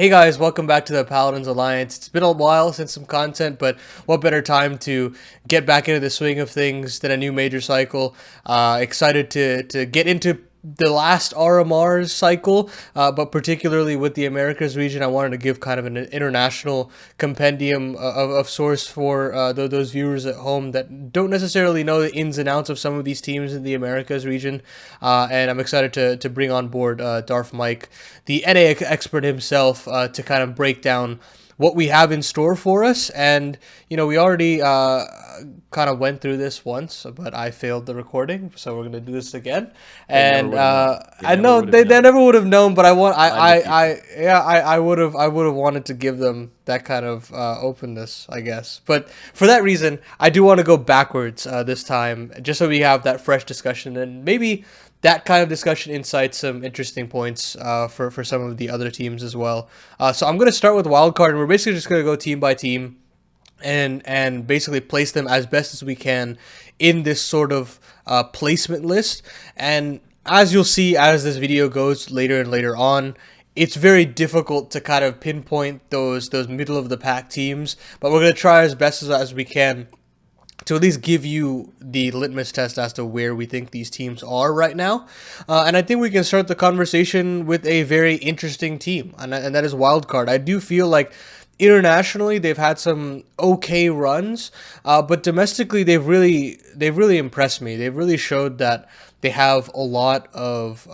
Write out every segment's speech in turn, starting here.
Hey guys, welcome back to the Paladins Alliance. It's been a while since some content, but what better time to get back into the swing of things than a new major cycle? Excited to get into the last RMR cycle, but particularly with the Americas region, I wanted to give kind of an international compendium of source for those viewers at home that don't necessarily know the ins and outs of some of these teams in the Americas region. And I'm excited to bring on board DarfMike, the NA expert himself, to kind of break down what we have in store for us. And, we already kind of went through this once, but I failed the recording, so we're going to do this again. They never And would have known. They I never know would have they known. never would have known, but Blind the future. I would have wanted to give them that kind of openness, I guess. But for that reason, I do want to go backwards this time, just so we have that fresh discussion and maybe that kind of discussion incites some interesting points for some of the other teams as well. So I'm going to start with Wildcard, and we're basically just going to go team by team and basically place them as best as we can in this sort of placement list. And as you'll see as this video goes later and later on, it's very difficult to kind of pinpoint those middle of the pack teams, but we're going to try as best as we can to at least give you the litmus test as to where we think these teams are right now. And I think we can start the conversation with a very interesting team, and that is Wildcard. I do feel like internationally they've had some okay runs, but domestically they've really impressed me. They've really showed that they have a lot of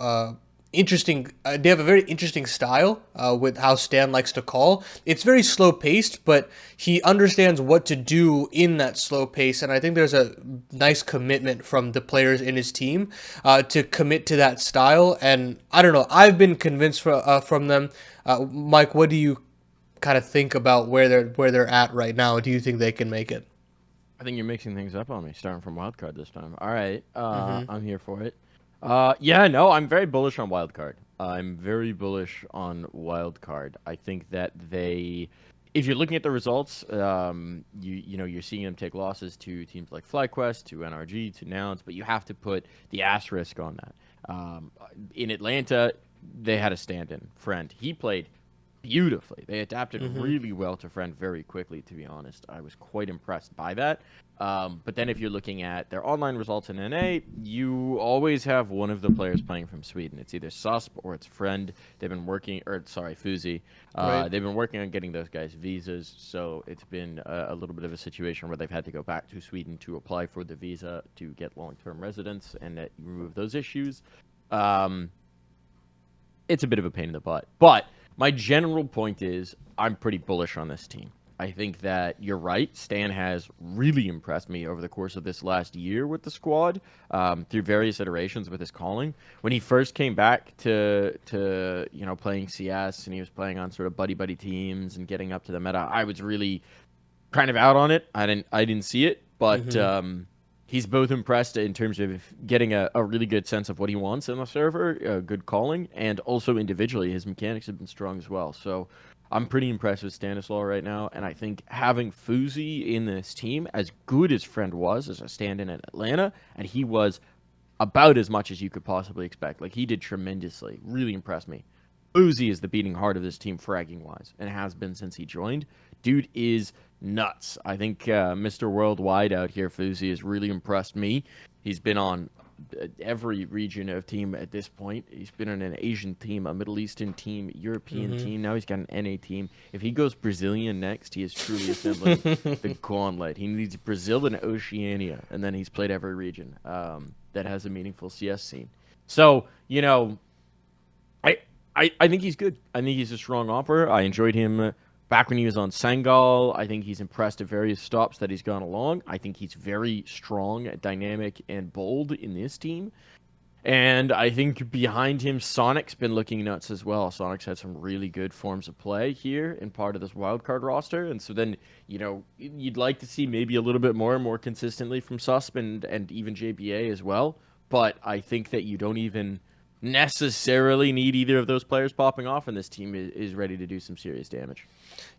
interesting. They have a very interesting style with how Stan likes to call. It's very slow paced, but he understands what to do in that slow pace, and I think there's a nice commitment from the players in his team to commit to that style. And I don't know, I've been convinced from them. Mike, what do you kind of think about where they're at right now? Do you think they can make it? I think you're mixing things up on me, starting from Wildcard this time. All right, Mm-hmm. I'm here for it. Yeah, no, I'm very bullish on Wildcard. I'm very bullish on Wildcard. I think that if you're looking at the results, you're seeing them take losses to teams like FlyQuest, to NRG, to Nouns, but you have to put the asterisk on that. In Atlanta, they had a stand-in friend. He played beautifully. They adapted Mm-hmm. really well to Friend very quickly, to be honest. I was quite impressed by that. But then if you're looking at their online results in NA, you always have one of the players playing from Sweden. It's either Susp or it's Friend. They've been working, or sorry, Fuzi. Right. They've been working on getting those guys visas, so it's been a little bit of a situation where they've had to go back to Sweden to apply for the visa to get long-term residence, and that you remove those issues. Um, it's a bit of a pain in the butt. But my general point is I'm pretty bullish on this team. I think that you're right. Stan has really impressed me over the course of this last year with the squad, through various iterations with his calling. When he first came back to playing CS, and he was playing on sort of buddy teams and getting up to the meta, I was really kind of out on it. I didn't see it, but Mm-hmm. he's both impressed in terms of getting a really good sense of what he wants in the server, good calling, and also individually his mechanics have been strong as well. So I'm pretty impressed with Stanislaw right now, and I think having Fuzi in this team, as good as Friend was as a stand-in in Atlanta, and he was about as much as you could possibly expect. Like, he did tremendously. Really impressed me. Uzi is the beating heart of this team fragging wise, and has been since he joined. Dude is nuts. I think Mr. Worldwide out here, Fuzi, has really impressed me. He's been on every region of team at this point. He's been on an Asian team, a Middle Eastern team, European Mm-hmm. team. Now he's got an NA team. If he goes Brazilian next, he is truly assembling the gauntlet. He needs Brazil and Oceania, and then he's played every region that has a meaningful CS scene. So, I think he's good. I think he's a strong opera. I enjoyed him back when he was on Sangal. I think he's impressed at various stops that he's gone along. I think he's very strong, dynamic, and bold in this team. And I think behind him, Sonic's been looking nuts as well. Sonic's had some really good forms of play here in part of this wildcard roster. And so then, you'd like to see maybe a little bit more consistently from Susp and even JBA as well. But I think that you don't even necessarily need either of those players popping off, and this team is ready to do some serious damage.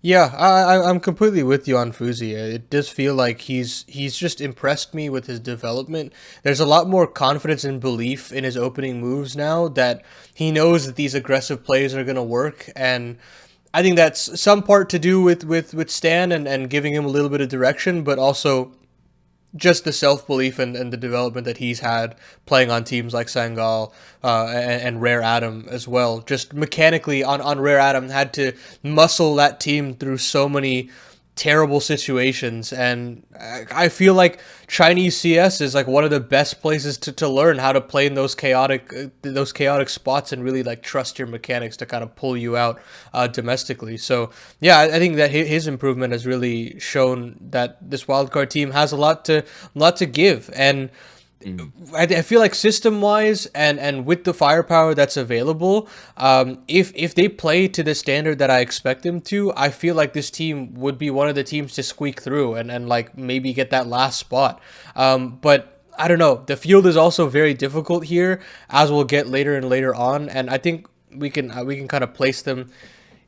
Yeah, I'm completely with you on Fuzi. It does feel like he's just impressed me with his development. There's a lot more confidence and belief in his opening moves now that he knows that these aggressive plays are going to work. And I think that's some part to do with Stan and giving him a little bit of direction, but also just the self belief and the development that he's had playing on teams like Sangal and Rare Adam as well. Just mechanically on Rare Adam had to muscle that team through so many terrible situations, and I feel like Chinese CS is like one of the best places to learn how to play in those chaotic spots and really like trust your mechanics to kind of pull you out domestically. So yeah, I think that his improvement has really shown that this wildcard team has a lot to give. And I feel like system wise and with the firepower that's available, if they play to the standard that I expect them to, I feel like this team would be one of the teams to squeak through and like maybe get that last spot. But I don't know. The field is also very difficult here, as we'll get later and later on, and I think we can kind of place them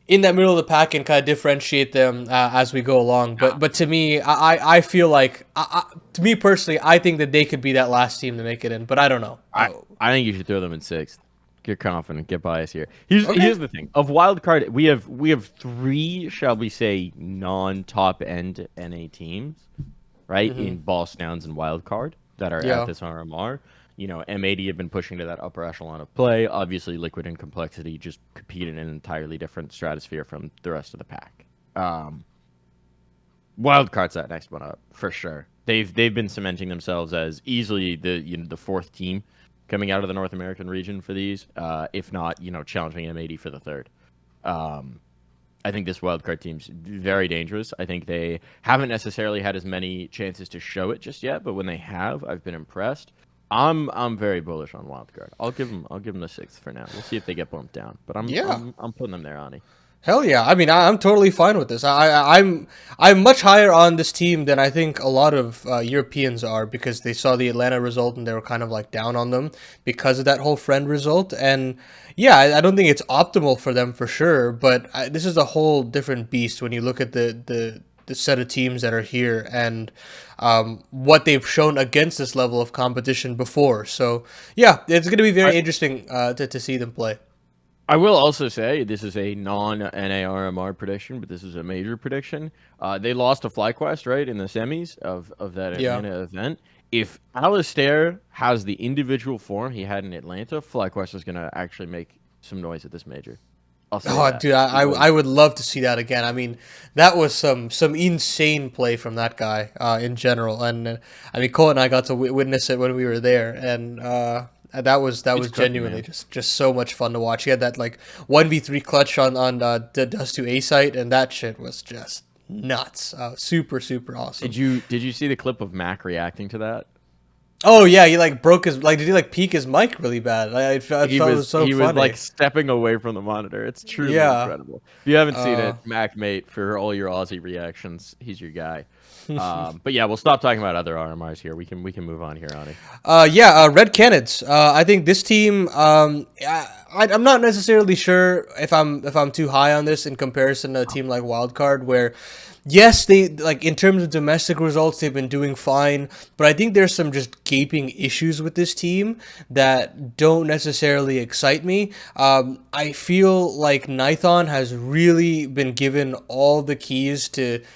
in that middle of the pack and kind of differentiate them as we go along. But to me, I feel like to me personally, I think that they could be that last team to make it in. But I don't know. I think you should throw them in sixth. Get confident, get biased here. Here's the thing. Of wild card, we have three, shall we say, non-top end NA teams, right? In Boss Downs and wild card that are at this RMR. You know, M80 have been pushing to that upper echelon of play. Obviously, Liquid and Complexity just compete in an entirely different stratosphere from the rest of the pack. Wildcard's that next one up for sure. They've been cementing themselves as easily the fourth team coming out of the North American region for these, if not challenging M80 for the third. I think this wildcard team's very dangerous. I think they haven't necessarily had as many chances to show it just yet, but when they have, I've been impressed. I'm very bullish on Wildcard. I'll give them the sixth for now. We'll see if they get bumped down, but I'm putting them there, Ani. Hell yeah! I mean, I'm totally fine with this. I'm much higher on this team than I think a lot of Europeans are, because they saw the Atlanta result and they were kind of like down on them because of that whole friend result. And yeah, I don't think it's optimal for them for sure, but this is a whole different beast when you look at the set of teams that are here and what they've shown against this level of competition before. So yeah, it's going to be very interesting to see them play. I will also say this is a non-NARMR prediction, but this is a major prediction. They lost to FlyQuest, right, in the semis of that Atlanta event. If Alistair has the individual form he had in Atlanta, FlyQuest is going to actually make some noise at this major. Dude, I would love to see that again. I mean, that was some insane play from that guy in general, and I mean, Cole and I got to witness it when we were there, and that was genuinely just so much fun to watch. He had that like 1v3 clutch on the Dust to A site, and that shit was just nuts. Super awesome. Did you see the clip of Mac reacting to that? Oh yeah, he like broke his did he like peak his mic really bad? I thought it was so funny. He was like stepping away from the monitor. It's truly incredible. If you haven't seen it, Mac mate, for all your Aussie reactions, he's your guy. But yeah, we'll stop talking about other RMRs here. We can move on here, Ani. Red Canids. I think this team. I'm not necessarily sure if I'm too high on this in comparison to a team like Wildcard, where yes, they like in terms of domestic results, they've been doing fine, but I think there's some just gaping issues with this team that don't necessarily excite me. I feel like Nithon has really been given all the keys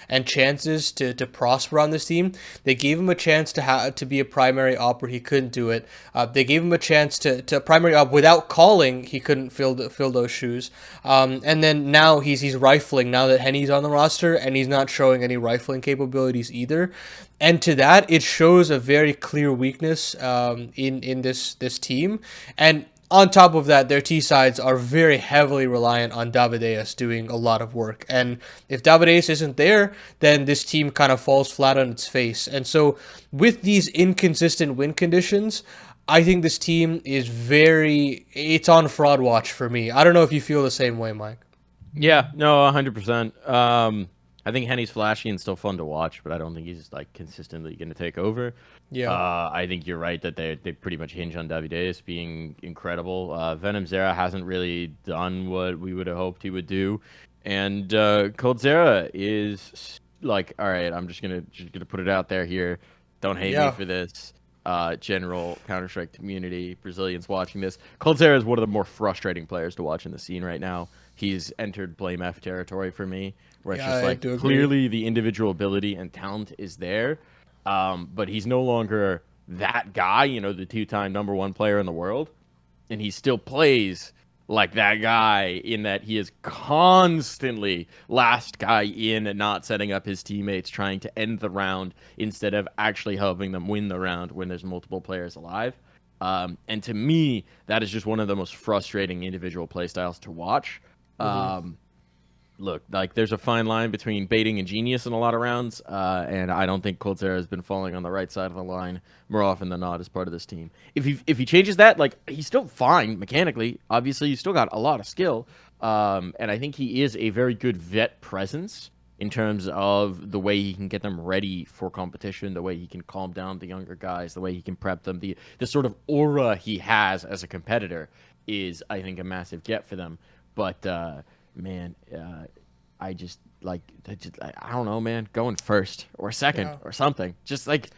and chances to prosper on this team. They gave him a chance to be a primary op where he couldn't do it. They gave him a chance to primary op without calling. He couldn't fill those shoes. And then now he's rifling now that Henny's on the roster, and he's not showing any rifling capabilities either. And to that, it shows a very clear weakness in this team. And on top of that, their T-sides are very heavily reliant on Davideus doing a lot of work. And if Davideus isn't there, then this team kind of falls flat on its face. And so with these inconsistent win conditions, I think this team is it's on fraud watch for me. I don't know if you feel the same way, Mike. Yeah, no, 100%. I think Henny's flashy and still fun to watch, but I don't think he's like consistently going to take over. Yeah, I think you're right that they pretty much hinge on Davideus being incredible. Venom Zera hasn't really done what we would have hoped he would do, and Cold Zera is like, all right, I'm just gonna put it out there here. Don't hate me for this. general Counter-Strike community, Brazilians watching this. Coldzera is one of the more frustrating players to watch in the scene right now. He's entered Blame F territory for me, where it's Yeah, just I like do agree. clearly the individual ability and talent is there, but he's no longer that guy, the two-time #1 player in the world, and he still plays like that guy in that he is constantly last guy in and not setting up his teammates, trying to end the round instead of actually helping them win the round when there's multiple players alive. And to me, that is just one of the most frustrating individual playstyles to watch. Look, like there's a fine line between baiting and genius in a lot of rounds, and I don't think Coldzera has been falling on the right side of the line more often than not as part of this team. If he changes that, like he's still fine mechanically. Obviously, he's still got a lot of skill, and I think he is a very good vet presence in terms of the way he can get them ready for competition, the way he can calm down the younger guys, the way he can prep them. The sort of aura he has as a competitor is, I think, a massive get for them. But man, I just like I don't know, man. Going first or second or something. Just like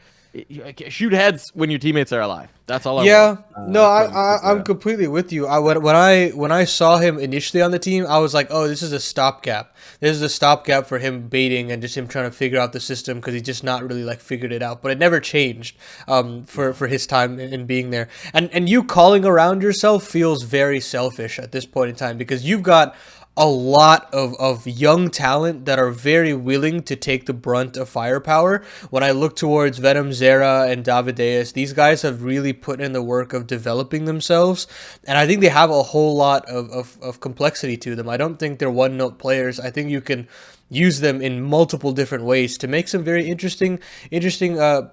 shoot heads when your teammates are alive. That's all I want. No, I'm completely with you. When I saw him initially on the team, I was like, oh, this is a stopgap. This is a stopgap for him baiting and just him trying to figure out the system because he's just not really like figured it out. But it never changed for his time in being there. And you calling around yourself feels very selfish at this point in time because you've got a lot of young talent that are very willing to take the brunt of firepower. When I look towards Venom, Zera, and Davideus, these guys have really put in the work of developing themselves, and I think they have a whole lot of complexity to them. I don't think they're one-note players. I think you can use them in multiple different ways to make some very interesting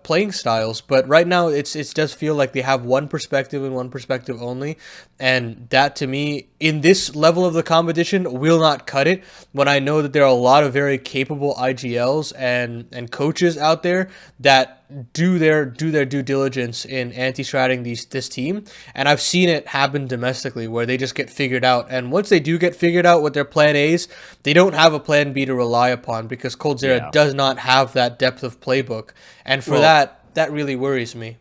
playing styles. But right now, it does feel like they have one perspective and one perspective only, and that to me, in this level of the competition, will not cut it. When I know that there are a lot of very capable IGLs and coaches out there that do their due diligence in anti-stratting this team, and I've seen it happen domestically where they just get figured out, and once they do get figured out with their plan A's, they don't have a plan B to rely upon because Coldzera does not have that depth of playbook, and for that really worries me.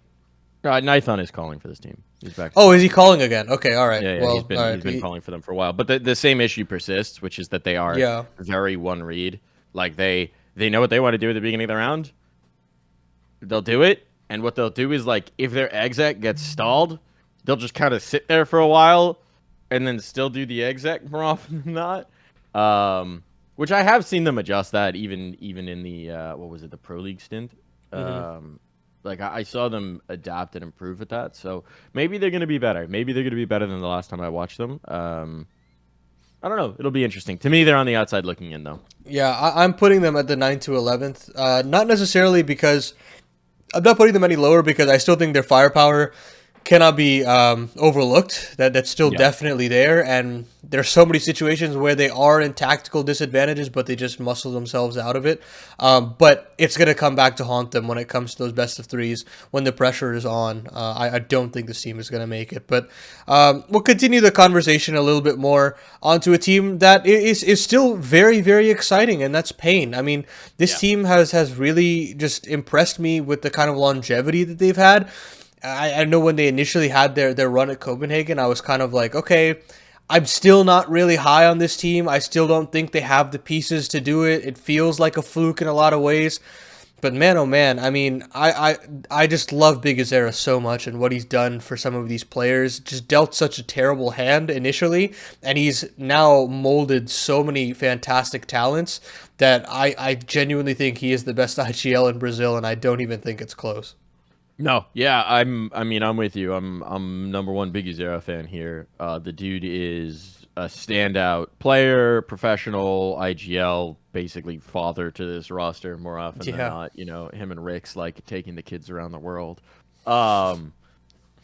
Nithon is calling for this team. He's back. Oh, is he calling again? Okay, all right. Yeah, well, he's been calling for them for a while, but the same issue persists, which is that they are very one read. Like they know what they want to do at the beginning of the round. They'll do it, and what they'll do is, like, if their exec gets stalled, they'll just kind of sit there for a while and then still do the exec more often than not. Which I have seen them adjust that even in the the Pro League stint. Like I saw them adapt and improve at that. So maybe they're going to be better. Maybe they're going to be better than the last time I watched them. I don't know. It'll be interesting. To me, they're on the outside looking in, though. Yeah, I'm putting them at the 9th to 11th. Not necessarily because I'm not putting them any lower, because I still think their firepower cannot be overlooked. That's still definitely there, and there's so many situations where they are in tactical disadvantages, but they just muscle themselves out of it. But it's going to come back to haunt them when it comes to those best of threes, when the pressure is on. I don't think this team is going to make it, but we'll continue the conversation a little bit more onto a team that is still very, very exciting, and that's Pain. I mean, this team has really just impressed me with the kind of longevity that they've had. I know when they initially had their run at Copenhagen, I was kind of like, okay, I'm still not really high on this team. I still don't think they have the pieces to do it. It feels like a fluke in a lot of ways. But man, oh man, I mean, I just love Big Azera so much, and what he's done for some of these players. Just dealt such a terrible hand initially, and he's now molded so many fantastic talents that I genuinely think he is the best IGL in Brazil, and I don't even think it's close. No, yeah, I'm with you. I'm #1 Big Azera fan here. The dude is a standout player, professional, IGL, basically father to this roster more often than not. You know, him and Rick's like taking the kids around the world.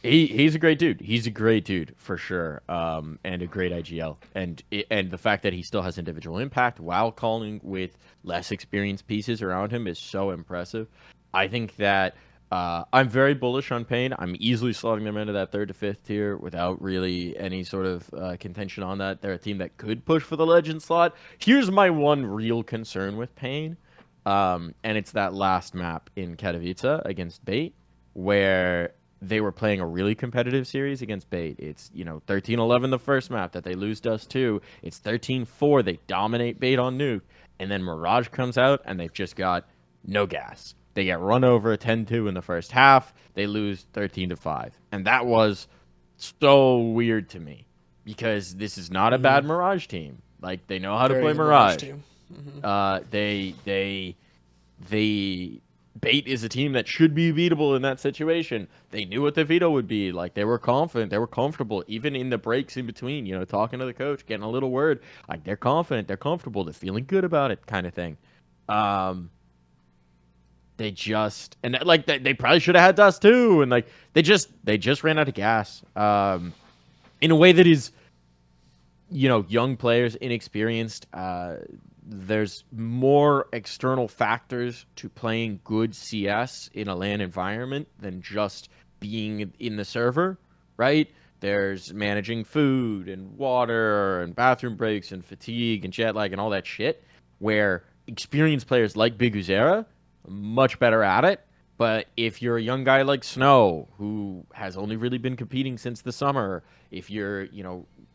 He's a great dude. He's a great dude for sure. And a great IGL. And the fact that he still has individual impact while calling with less experienced pieces around him is so impressive. I think that I'm very bullish on Pain. I'm easily slotting them into that 3rd to 5th tier without really any sort of contention on that. They're a team that could push for the legend slot. Here's my one real concern with Pain, and it's that last map in Katowice against Bait, where they were playing a really competitive series against Bait. It's, 13-11 the first map that they lose Dust 2. It's 13-4. They dominate Bait on Nuke. And then Mirage comes out, and they've just got no gas. They get run over 10-2 in the first half. They lose 13-5. And that was so weird to me because this is not a bad Mirage team. Like, they know how to play Mirage. Team. They Bait is a team that should be beatable in that situation. They knew what the veto would be. Like, they were confident. They were comfortable. Even in the breaks in between, talking to the coach, getting a little word. Like, they're confident. They're comfortable. They're feeling good about it kind of thing. They just... And, like, they probably should have had Dust, too. And, like, they just ran out of gas. In a way that is, young players, inexperienced. There's more external factors to playing good CS in a LAN environment than just being in the server, right? There's managing food and water and bathroom breaks and fatigue and jet lag and all that shit, where experienced players like Biguzera are much better at it. But if you're a young guy like Snow, who has only really been competing since the summer, if you're,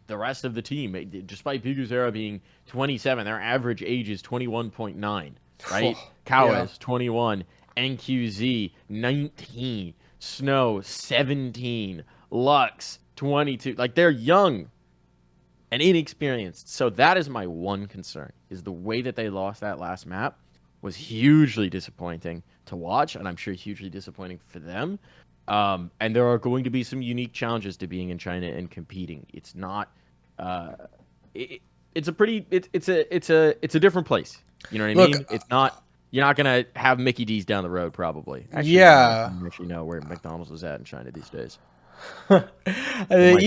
the rest of the team, despite Biguzera being 27, their average age is 21.9, right? Kawes, 21, NQZ, 19, Snow, 17, Lux, 22. Like, they're young and inexperienced. So that is my one concern, is the way that they lost that last map was hugely disappointing to watch, and I'm sure hugely disappointing for them. And there are going to be some unique challenges to being in China and competing. It's not, it's a different place. You know what I mean? It's not, you're not going to have Mickey D's down the road, probably. Actually, yeah. I don't actually know where McDonald's is at in China these days. The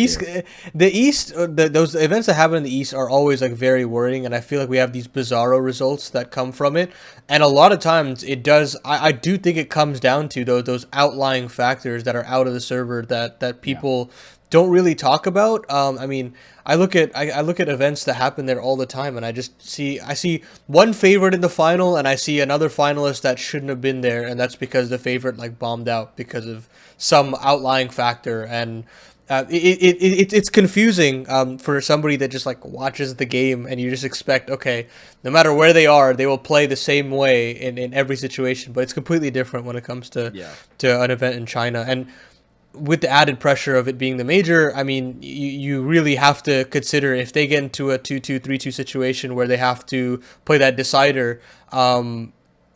East, those events that happen in the East are always like very worrying, and I feel like we have these bizarro results that come from it, and a lot of times it does. I do think it comes down to those outlying factors that are out of the server that people don't really talk about. I mean, I look at events that happen there all the time, and I see one favorite in the final, and I see another finalist that shouldn't have been there, and that's because the favorite like bombed out because of some outlying factor, and it's confusing for somebody that just like watches the game, and you just expect, okay, no matter where they are, they will play the same way in every situation, but it's completely different when it comes to an event in China. And with the added pressure of it being the major, I mean, you really have to consider if they get into a 2-2, 3-2 situation where they have to play that decider,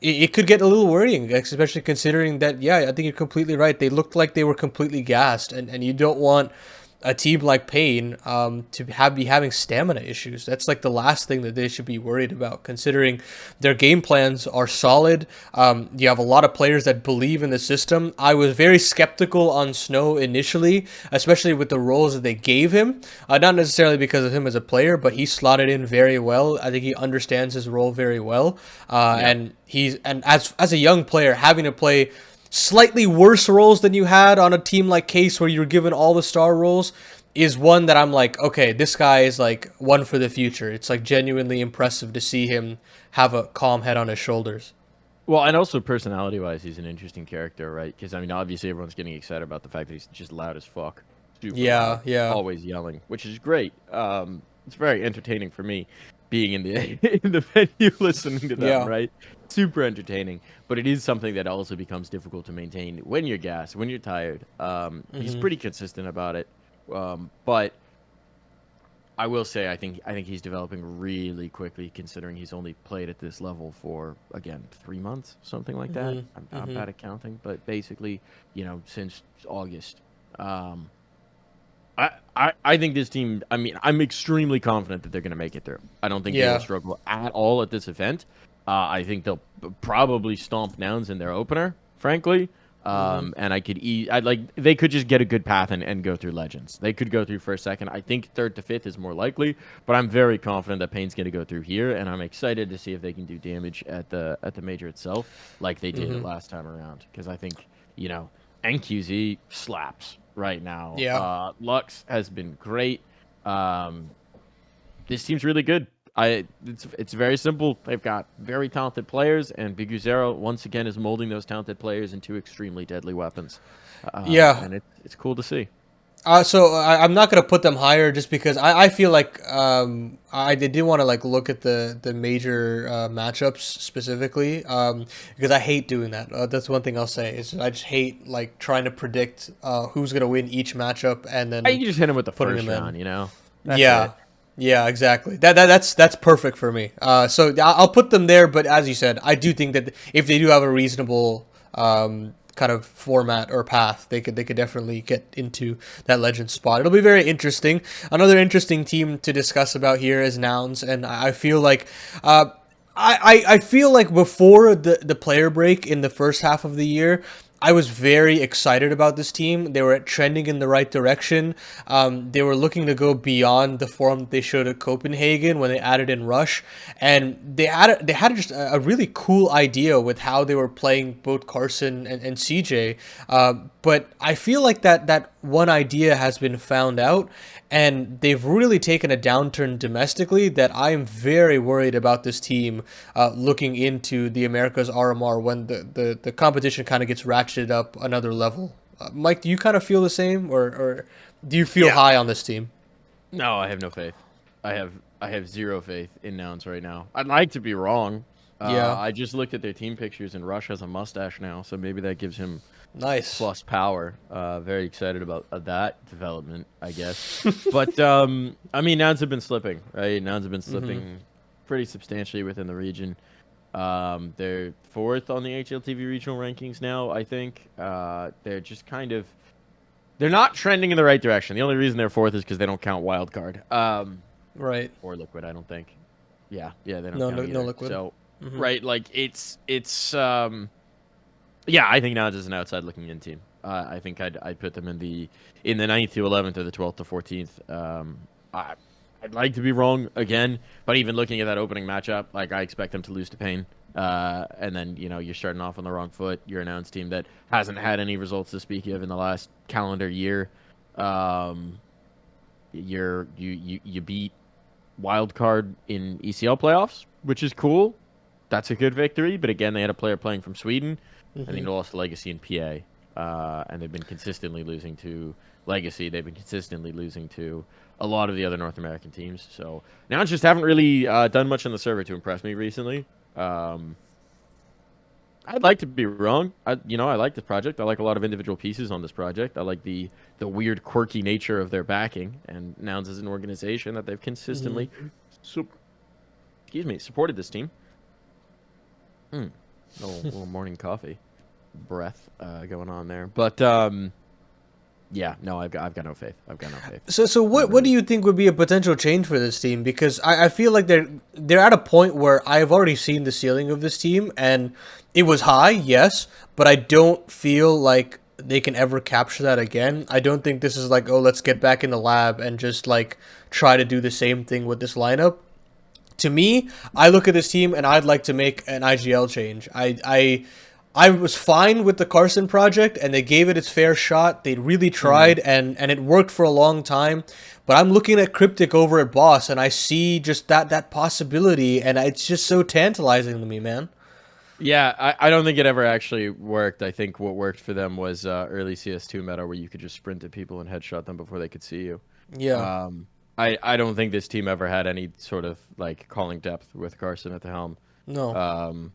it could get a little worrying, especially considering that, I think you're completely right. They looked like they were completely gassed, and you don't want a team like Pain to be having stamina issues. That's like the last thing that they should be worried about, considering their game plans are solid. You have a lot of players that believe in the system. I was very skeptical on Snow initially, especially with the roles that they gave him. Not necessarily because of him as a player, but he slotted in very well. I think he understands his role very well. And as a young player, having to play slightly worse roles than you had on a team like Case, where you're given all the star roles, is one that I'm like, okay, this guy is like one for the future. It's like genuinely impressive to see him have a calm head on his shoulders. Well, and also personality-wise, he's an interesting character, right? Because, I mean, obviously everyone's getting excited about the fact that he's just loud as fuck. Super loud, always yelling, which is great. It's very entertaining for me, being in the venue listening to them, right? Super entertaining, but it is something that also becomes difficult to maintain when you're gassed, when you're tired. He's pretty consistent about it, but I will say I think he's developing really quickly, considering he's only played at this level for, again, 3 months, something like that. I'm bad at counting, but basically, since August. I think this team, I mean, I'm extremely confident that they're going to make it through. I don't think they'll struggle at all at this event. I think they'll probably stomp Nouns in their opener, frankly. And they could just get a good path and go through Legends. They could go through first, second. I think third to fifth is more likely, but I'm very confident that Pain's going to go through here, and I'm excited to see if they can do damage at the major itself like they did it last time around. Because I think, NQZ slaps right now. Lux has been great. This team's really good. It's very simple. They've got very talented players, and Biguzero once again is molding those talented players into extremely deadly weapons. Yeah. And it's cool to see. I'm not gonna put them higher just because I feel like I did want to like look at the major matchups specifically because I hate doing that. That's one thing I'll say is I just hate like trying to predict who's gonna win each matchup and then You just hit him with the putting first him in. round, you know. That's Yeah. it. Yeah, exactly. That's perfect for me. So I'll put them there, but as you said, I do think that if they do have a reasonable kind of format or path, they could definitely get into that legend spot. It'll be very interesting. Another interesting team to discuss about here is Nouns, and I feel like I feel like before the player break in the first half of the year, I was very excited about this team. They were trending in the right direction. They were looking to go beyond the form that they showed at Copenhagen when they added in Rush, and they had just a really cool idea with how they were playing both Carson and CJ. But I feel like that one idea has been found out, and they've really taken a downturn domestically that I am very worried about this team looking into the Americas RMR when the competition kind of gets ratcheted up another level. Mike, do you kind of feel the same, or do you feel high on this team? No, I have no faith. I have zero faith in Nouns right now. I'd like to be wrong. Yeah. I just looked at their team pictures, and Rush has a mustache now, so maybe that gives him Nice. plus power. Very excited about that development, I guess. But I mean, Nouns have been slipping, right? Nouns have been slipping pretty substantially within the region. They're fourth on the HLTV regional rankings now, I think. They're just kind of they're not trending in the right direction. The only reason they're fourth is because they don't count Wildcard. Right. Or Liquid, I don't think. Yeah, they don't No, count no, either. no Liquid. So, right, like it's yeah, I think Nouns is an outside looking in team. I think I'd put them in the 9th to 11th or the 12th to 14th. I'd like to be wrong again, but even looking at that opening matchup, like I expect them to lose to Pain. And then you're starting off on the wrong foot. You're an announced team that hasn't had any results to speak of in the last calendar year. You beat Wildcard in ECL playoffs, which is cool. That's a good victory, but again, they had a player playing from Sweden, and they lost to Legacy and PA, and they've been consistently losing to Legacy. They've been consistently losing to a lot of the other North American teams. So now just haven't really done much on the server to impress me recently. I'd like to be wrong. I like this project. I like a lot of individual pieces on this project. I like the weird, quirky nature of their backing, and Nouns as an organization that they've consistently supported this team. Little morning coffee breath going on there, but yeah, no, I've got no faith. I've got no faith. So what do you think would be a potential change for this team? Because I feel like they're at a point where I've already seen the ceiling of this team, and it was high, yes, but I don't feel like they can ever capture that again. I don't think this is like, oh, let's get back in the lab and just like try to do the same thing with this lineup. To me, I look at this team and I'd like to make an IGL change. I was fine with the Carson project, and they gave it its fair shot. They really tried, and it worked for a long time. But I'm looking at Cryptic over at Boss, and I see just that possibility, and it's just so tantalizing to me, man. Yeah, I don't think it ever actually worked. I think what worked for them was early CS2 meta, where you could just sprint at people and headshot them before they could see you. Yeah. I don't think this team ever had any sort of like calling depth with Carson at the helm. No.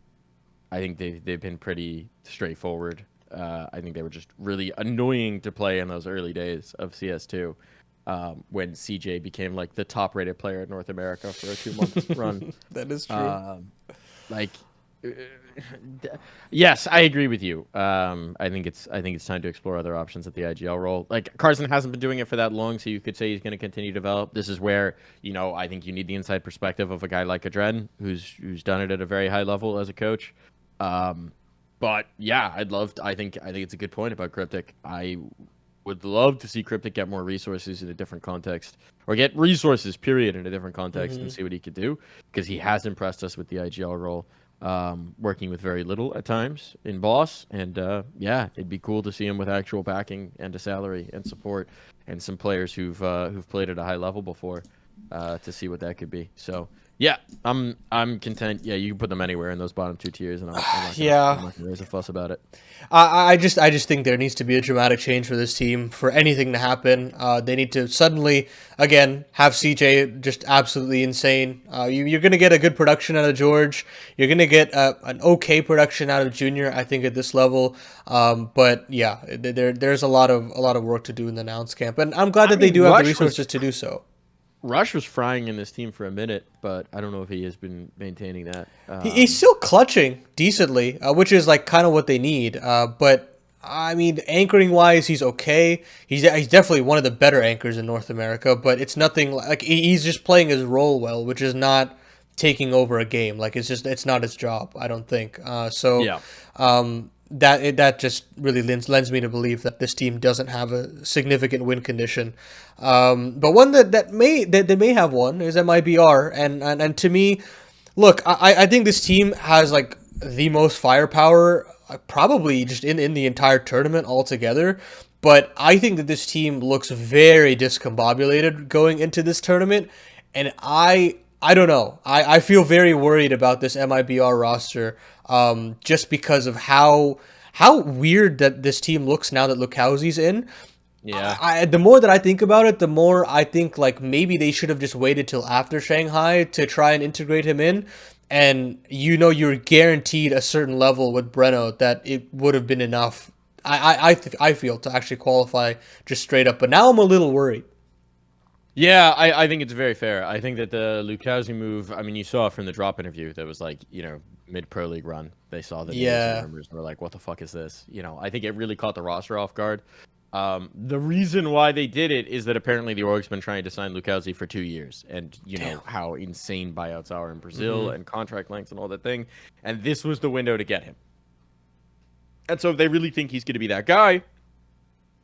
I think they've been pretty straightforward. I think they were just really annoying to play in those early days of CS2, when CJ became like the top-rated player in North America for a 2-month run. That is true. Yes, I agree with you. I think it's time to explore other options at the IGL role. Like Carson hasn't been doing it for that long, so you could say he's going to continue to develop. This is where I think you need the inside perspective of a guy like Adren, who's done it at a very high level as a coach. But yeah, I think it's a good point about Cryptic. I would love to see Cryptic get more resources in a different context, or get resources, period, in a different context, and see what he could do, because he has impressed us with the IGL role, working with very little at times in Boss, and yeah, it'd be cool to see him with actual backing and a salary and support, and some players who've played at a high level before, to see what that could be. So Yeah, I'm content. Yeah, you can put them anywhere in those bottom two tiers, and I'm Yeah, not gonna raise a fuss about it. I just think there needs to be a dramatic change for this team for anything to happen. They need to suddenly again have CJ just absolutely insane. You're gonna get a good production out of George. You're gonna get an okay production out of Junior. I think at this level. But yeah, there's a lot of work to do in the announce camp, and I'm glad I that they mean, do have the resources to do so. Rush was frying in this team for a minute, but I don't know if he has been maintaining that. He's still clutching decently, which is like kind of what they need. But I mean, anchoring wise, he's okay. He's definitely one of the better anchors in North America. But it's nothing like he's just playing his role well, which is not taking over a game. Like it's not his job. I don't think. So Yeah. that just really lends me to believe that this team doesn't have a significant win condition. But one that they may have one is MIBR, and to me, look, I think this team has like the most firepower, probably just in the entire tournament altogether. But I think that this team looks very discombobulated going into this tournament, and I don't know. I feel very worried about this MIBR roster, just because of how weird that this team looks now that Lukowski's in. Yeah. The more that I think about it, the more I think like maybe they should have just waited till after Shanghai to try and integrate him in. And you're guaranteed a certain level with Breno that it would have been enough. I feel to actually qualify just straight up. But now I'm a little worried. Yeah, I think it's very fair. I think that the Lukowski move, I mean, you saw from the drop interview that was like, mid Pro League run. They saw the names and Yeah. numbers and were like, what the fuck is this? I think it really caught the roster off guard. The reason why they did it is that apparently the org's been trying to sign Lukowski for 2 years, and you know how insane buyouts are in Brazil and contract lengths and all that thing. And this was the window to get him. And so if they really think he's going to be that guy,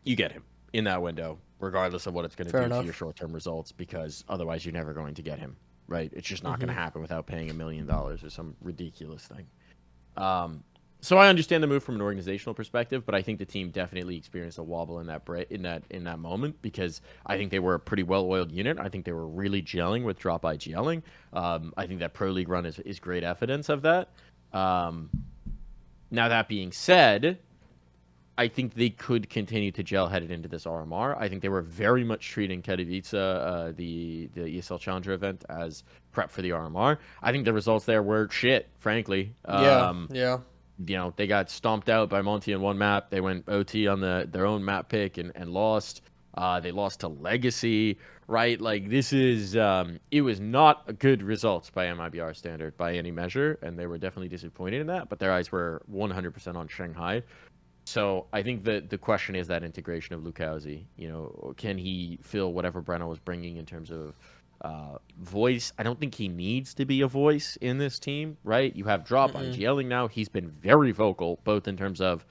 you get him in that window, regardless of what it's going to Fair do enough. to your short-term results, because otherwise you're never going to get him, right? It's just not going to happen without paying $1 million or some ridiculous thing. So I understand the move from an organizational perspective, but I think the team definitely experienced a wobble in that moment, because I think they were a pretty well-oiled unit. I think they were really gelling with drop IGLing. I think that Pro League run is great evidence of that. Now that being said, I think they could continue to gel headed into this RMR. I think they were very much treating Katowice, the ESL Challenger event, as prep for the RMR. I think the results there were shit, frankly. Yeah. They got stomped out by Monty in one map. They went OT on their own map pick and lost. They lost to Legacy, right? Like, this is it was not good results by MIBR standard by any measure, and they were definitely disappointed in that. But their eyes were 100% on Shanghai. So I think that the question is that integration of Lukowski. Can he fill whatever Breno was bringing in terms of voice? I don't think he needs to be a voice in this team, right? You have Drop on GLing now. He's been very vocal, both in terms of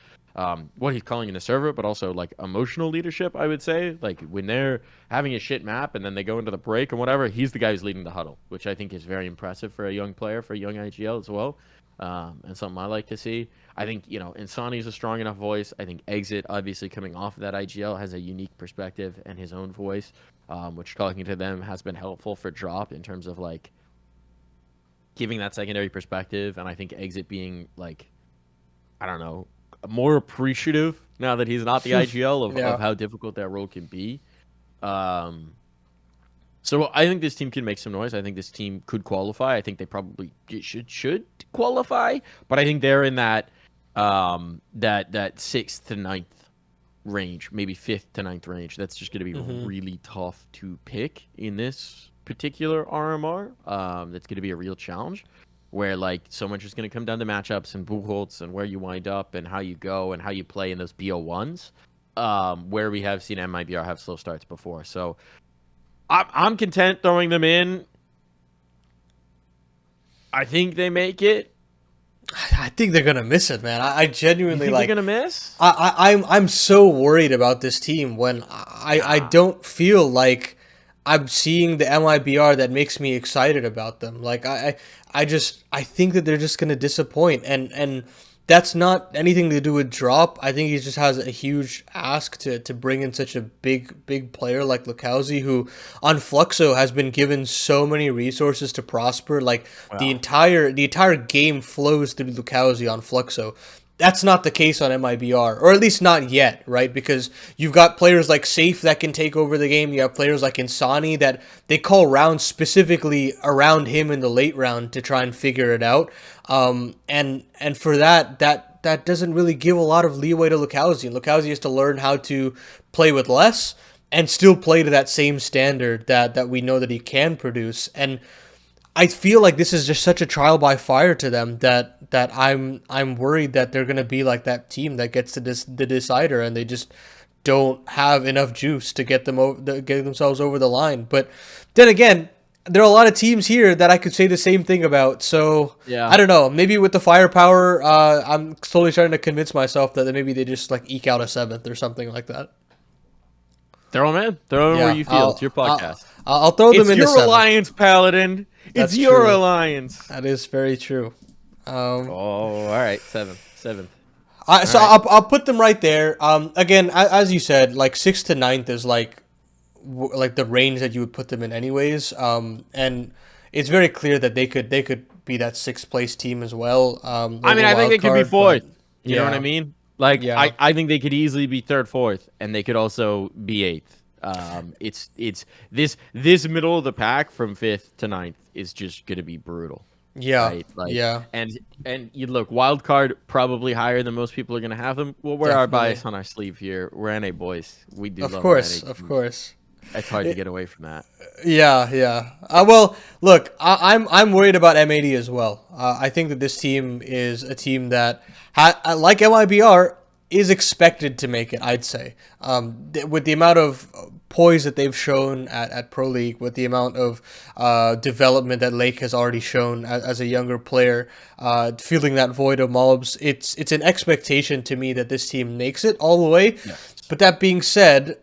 what he's calling in the server, but also like emotional leadership, I would say. Like when they're having a shit map and then they go into the break and whatever, he's the guy who's leading the huddle, which I think is very impressive for a young player, for a young IGL as well. And something I like to see. I think, Insani's a strong enough voice. I think Exit, obviously coming off of that IGL, has a unique perspective and his own voice, which talking to them has been helpful for Drop in terms of like giving that secondary perspective. And I think Exit being like, I don't know, more appreciative now that he's not the IGL of how difficult that role can be. So I think this team can make some noise. I think this team could qualify. I think they probably should qualify, but I think they're in that that 6th to 9th range, maybe 5th to 9th range. That's just going to be really tough to pick in this particular RMR. That's going to be a real challenge, where like so much is going to come down to matchups and Buchholz and where you wind up and how you go and how you play in those BO1s, where we have seen MIBR have slow starts before. So I'm content throwing them in. I think they make it. I think they're gonna miss it, man. I genuinely You think like. they're gonna miss? I'm so worried about this team when I don't feel like I'm seeing the MIBR that makes me excited about them. Like I think that they're just gonna disappoint, and that's not anything to do with drop. I think he just has a huge ask to bring in such a big player like Lukowski, who on Fluxo has been given so many resources to prosper. Like the Wow. entire game flows through Lukowski on Fluxo. That's not the case on MIBR, or at least not yet, right? Because you've got players like Safe that can take over the game. You have players like Insani that they call rounds specifically around him in the late round to try and figure it out. And for that doesn't really give a lot of leeway to Lukowski. Lukowski has to learn how to play with less and still play to that same standard that we know that he can produce. And I feel like this is just such a trial by fire to them that I'm worried that they're gonna be like that team that gets to the decider and they just don't have enough juice to get get themselves over the line. But then again, there are a lot of teams here that I could say the same thing about. So Yeah. I don't know. Maybe with the firepower, I'm slowly starting to convince myself that maybe they just like eke out a seventh or something like that. Throw them in. Throw them where you feel. It's your podcast. I'll throw them It's in your the seventh. alliance, Paladin. That's It's your true. alliance. That is very true. Oh, all right. Seventh. So All right. I'll put them right there. Again, as you said, like 6th to 9th is like the range that you would put them in anyways. And it's very clear that they could be that 6th place team as well. I mean, I think they could be fourth. You know what I yeah. mean? Like, Yeah. I think they could easily be third, fourth, and they could also be eighth. It's this middle of the pack from 5th to 9th is just gonna be brutal. Yeah, Right? Like, yeah, and you look, wild card probably higher than most people are gonna have them. We'll wear our Definitely. bias on our sleeve here. We're NA boys. We do of love course, NA of teams. course. It's hard to get away from that. Yeah, yeah. Well, look, I'm worried about M80 as well. I think that this team is a team that, like MIBR, is expected to make it. I'd say, with the amount of poise that they've shown at Pro League, with the amount of development that Lake has already shown as a younger player, feeling that void of mobs, it's an expectation to me that this team makes it all the way. Yes. But that being said,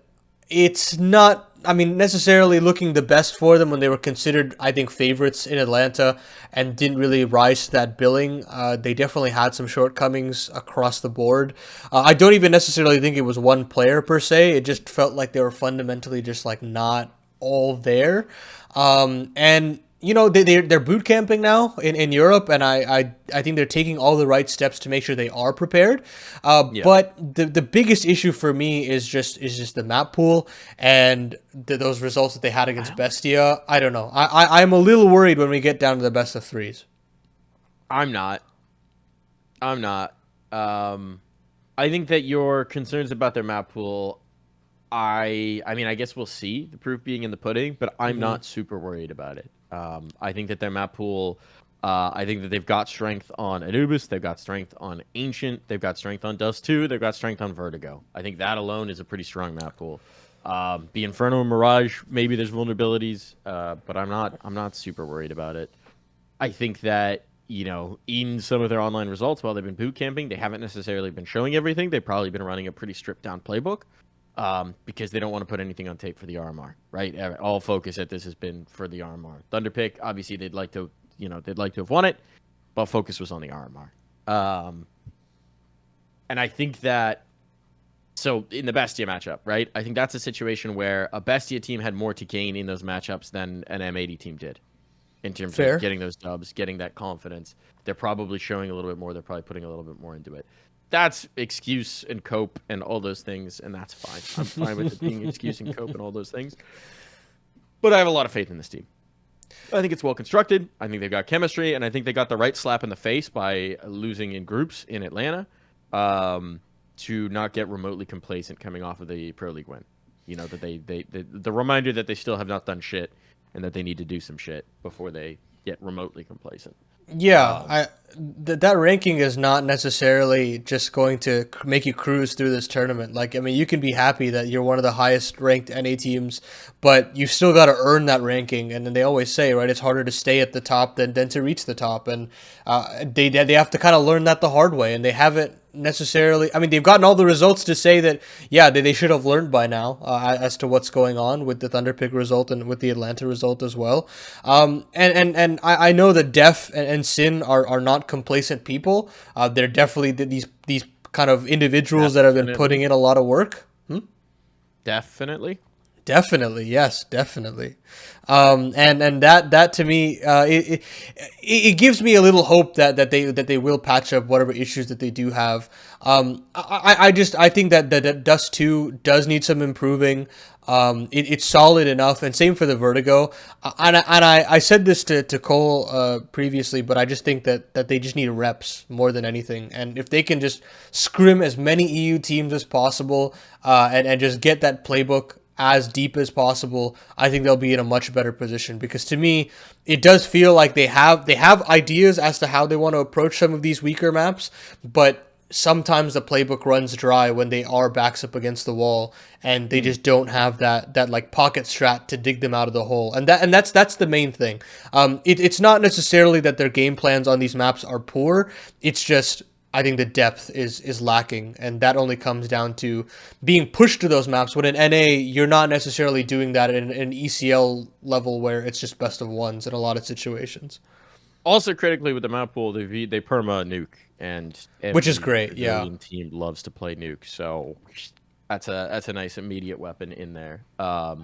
it's not, I mean, necessarily looking the best for them when they were considered, I think, favorites in Atlanta and didn't really rise to that billing. They definitely had some shortcomings across the board. I don't even necessarily think it was one player per se. It just felt like they were fundamentally just like not all there. And you know, they're boot camping now in Europe, and I think they're taking all the right steps to make sure they are prepared. Yeah. But the biggest issue for me is just the map pool and those results that they had against Bestia. I don't know. I'm a little worried when we get down to the best of threes. I'm not. I think that your concerns about their map pool, I mean, I guess we'll see, the proof being in the pudding, but I'm not super worried about it. I think that their map pool, I think that they've got strength on Anubis, they've got strength on Ancient, they've got strength on Dust 2, they've got strength on Vertigo. I think that alone is a pretty strong map pool. The Inferno and Mirage, maybe there's vulnerabilities, but I'm not super worried about it. I think that, you know, in some of their online results while they've been boot camping, they haven't necessarily been showing everything. They've probably been running a pretty stripped down playbook. Because they don't want to put anything on tape for the RMR, right? All focus at this has been for the RMR. Thunderpick, obviously, they'd like to have won it, but focus was on the RMR. And I think that, so in the Bestia matchup, right? I think that's a situation where a Bestia team had more to gain in those matchups than an M80 team did, in terms Fair. of getting those dubs, getting that confidence. They're probably showing a little bit more. They're probably putting a little bit more into it. That's excuse and cope and all those things, and that's fine. I'm fine with it being excuse and cope and all those things. But I have a lot of faith in this team. I think it's well constructed. I think they've got chemistry, and I think they got the right slap in the face by losing in groups in Atlanta, to not get remotely complacent coming off of the Pro League win. You know, that the reminder that they still have not done shit and that they need to do some shit before they get remotely complacent. Yeah, that ranking is not necessarily just going to make you cruise through this tournament. Like, I mean, you can be happy that you're one of the highest ranked NA teams, but you've still got to earn that ranking. And then they always say, right, it's harder to stay at the top than to reach the top. And they have to kind of learn that the hard way, and they haven't necessarily. I mean, they've gotten all the results to say that, yeah, they should have learned by now as to what's going on with the Thunder pick result and with the Atlanta result as well. And I know that Def and Sin are not complacent people. They're definitely these kind of individuals that have been putting in a lot of work. Definitely. Definitely, yes, definitely, and that to me, it gives me a little hope that they will patch up whatever issues that they do have. I think that Dust 2 does need some improving. It's solid enough, and same for the Vertigo. And I said this to Cole previously, but I just think that they just need reps more than anything. And if they can just scrim as many EU teams as possible, and just get that playbook as deep as possible, I think they'll be in a much better position, because to me it does feel like they have ideas as to how they want to approach some of these weaker maps, but sometimes the playbook runs dry when they are backs up against the wall and they just don't have that like pocket strat to dig them out of the hole. And that's the main thing. It's not necessarily that their game plans on these maps are poor, it's just I think the depth is lacking, and that only comes down to being pushed to those maps. When in NA, you're not necessarily doing that in an ECL level where it's just best of ones in a lot of situations. Also, critically with the map pool, they perma nuke, and which is great. Yeah, team loves to play nuke, so that's a nice immediate weapon in there. I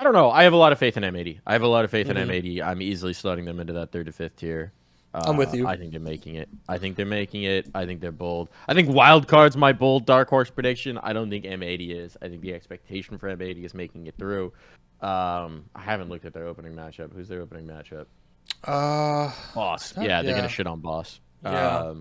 don't know. I have a lot of faith in M80. I have a lot of faith in M80. I'm easily slotting them into that 3rd to 5th tier. I'm with you. I think they're making it. I think they're bold. I think Wildcard's my bold dark horse prediction. I don't think M80 is. I think the expectation for M80 is making it through. I haven't looked at their opening matchup. Who's their opening matchup? Boss. Yeah, they're gonna shit on Boss. Yeah.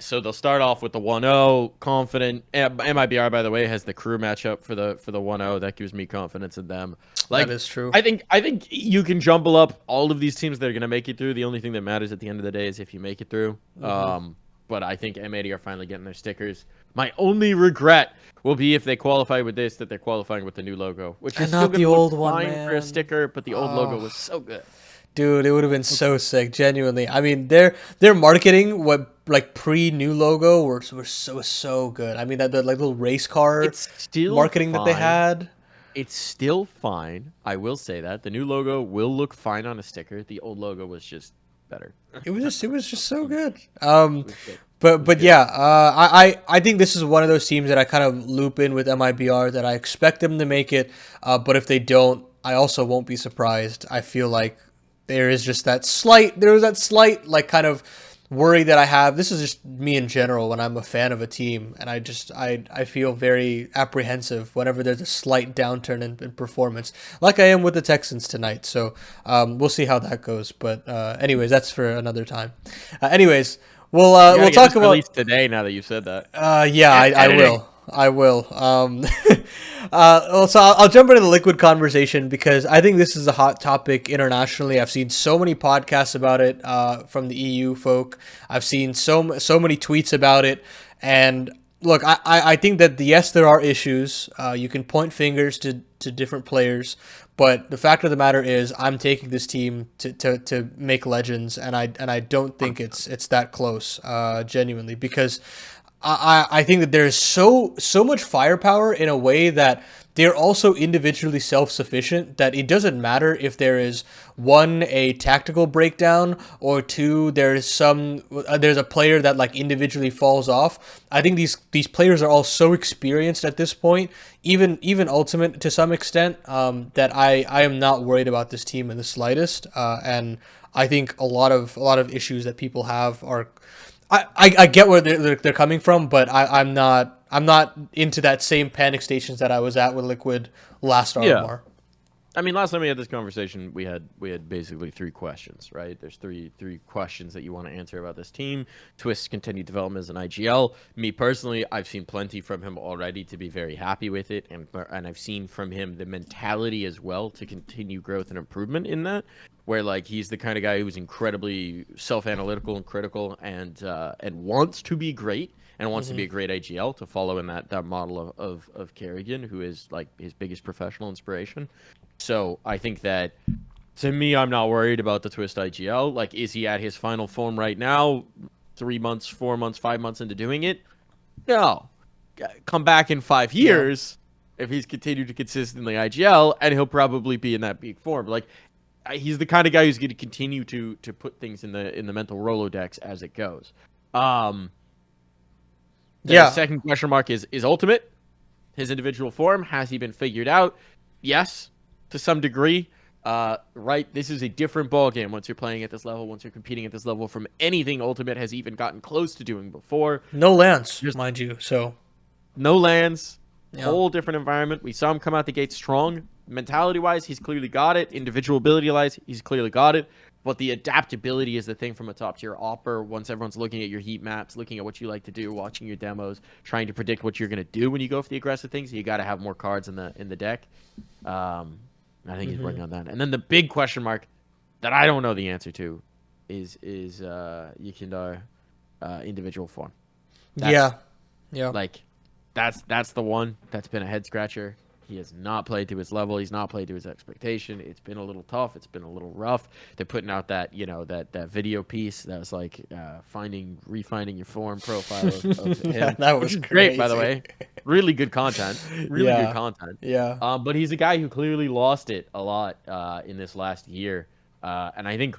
So they'll start off with the 1-0, confident. MIBR, by the way, has the crew matchup for the 1-0. That gives me confidence in them. Like, that is true. I think you can jumble up all of these teams that are gonna make it through. The only thing that matters at the end of the day is if you make it through. But I think M80 are finally getting their stickers. My only regret will be if they qualify with this, that they're qualifying with the new logo, which is not still the old one, fine for a sticker, but the old logo was so good. Dude, it would have been so sick, genuinely. I mean, their marketing, what like pre-new logo, were so good. I mean, that like little race car marketing that they had. It's still fine. I will say that the new logo will look fine on a sticker. The old logo was just better. It was just so good. But yeah, I think this is one of those teams that I kind of loop in with MIBR, that I expect them to make it. But if they don't, I also won't be surprised. I feel like there was that slight like kind of worry that I have. This is just me in general when I'm a fan of a team, and I feel very apprehensive whenever there's a slight downturn in performance, like I am with the Texans tonight. So we'll see how that goes. But anyways, that's for another time. Anyways, we'll talk about released today. Now that you said that, yeah, I will. So I'll jump into the Liquid conversation, because I think this is a hot topic internationally. I've seen so many podcasts about it from the EU folk. I've seen so many tweets about it. And look, I think that yes, there are issues. You can point fingers to different players, but the fact of the matter is, I'm taking this team to make legends, and I don't think it's that close, genuinely, because I think that there's so much firepower in a way that they're also individually self-sufficient, that it doesn't matter if there is one, a tactical breakdown, or two, there's a player that like individually falls off. I think these players are all so experienced at this point, even Ultimate to some extent, that I am not worried about this team in the slightest. And I think a lot of issues that people have are, I get where they're coming from, but I'm not into that same panic stations that I was at with Liquid last RMR. Yeah. I mean, last time we had this conversation, we had basically 3 questions, right? There's three questions that you want to answer about this team. Twist's continued development as an IGL. Me personally, I've seen plenty from him already to be very happy with it, and I've seen from him the mentality as well to continue growth and improvement in that, where like he's the kind of guy who's incredibly self-analytical and critical, and wants to be great. And wants to be a great IGL, to follow in that model of Kerrigan, who is like his biggest professional inspiration. So I think that, to me, I'm not worried about the Twist IGL. Like, is he at his final form right now? 3 months, 4 months, 5 months into doing it. No. Come back in 5 years if he's continued to consistently IGL, and he'll probably be in that peak form. Like, he's the kind of guy who's going to continue to put things in the mental Rolodex as it goes. The second question mark is ultimate. His individual form, has he been figured out? Yes, to some degree. Right, this is a different ballgame once you're playing at this level, once you're competing at this level from anything Ultimate has even gotten close to doing before. No lands, mind you. So no lands, whole different environment. We saw him come out the gate strong. Mentality-wise, he's clearly got it. Individual ability-wise, he's clearly got it. But the adaptability is the thing from a top-tier opper. Once everyone's looking at your heat maps, looking at what you like to do, watching your demos, trying to predict what you're going to do when you go for the aggressive things, you got to have more cards in the deck. I think he's working on that. And then the big question mark that I don't know the answer to is Yikindar individual form. Yeah. Like, that's the one that's been a head scratcher. He has not played to his level. He's not played to his expectation. It's been a little tough. It's been a little rough. They're putting out that that video piece that was like refining your form profile of him. That was great, by the way. Really good content. Really good content. Yeah. But he's a guy who clearly lost it a lot in this last year, and I think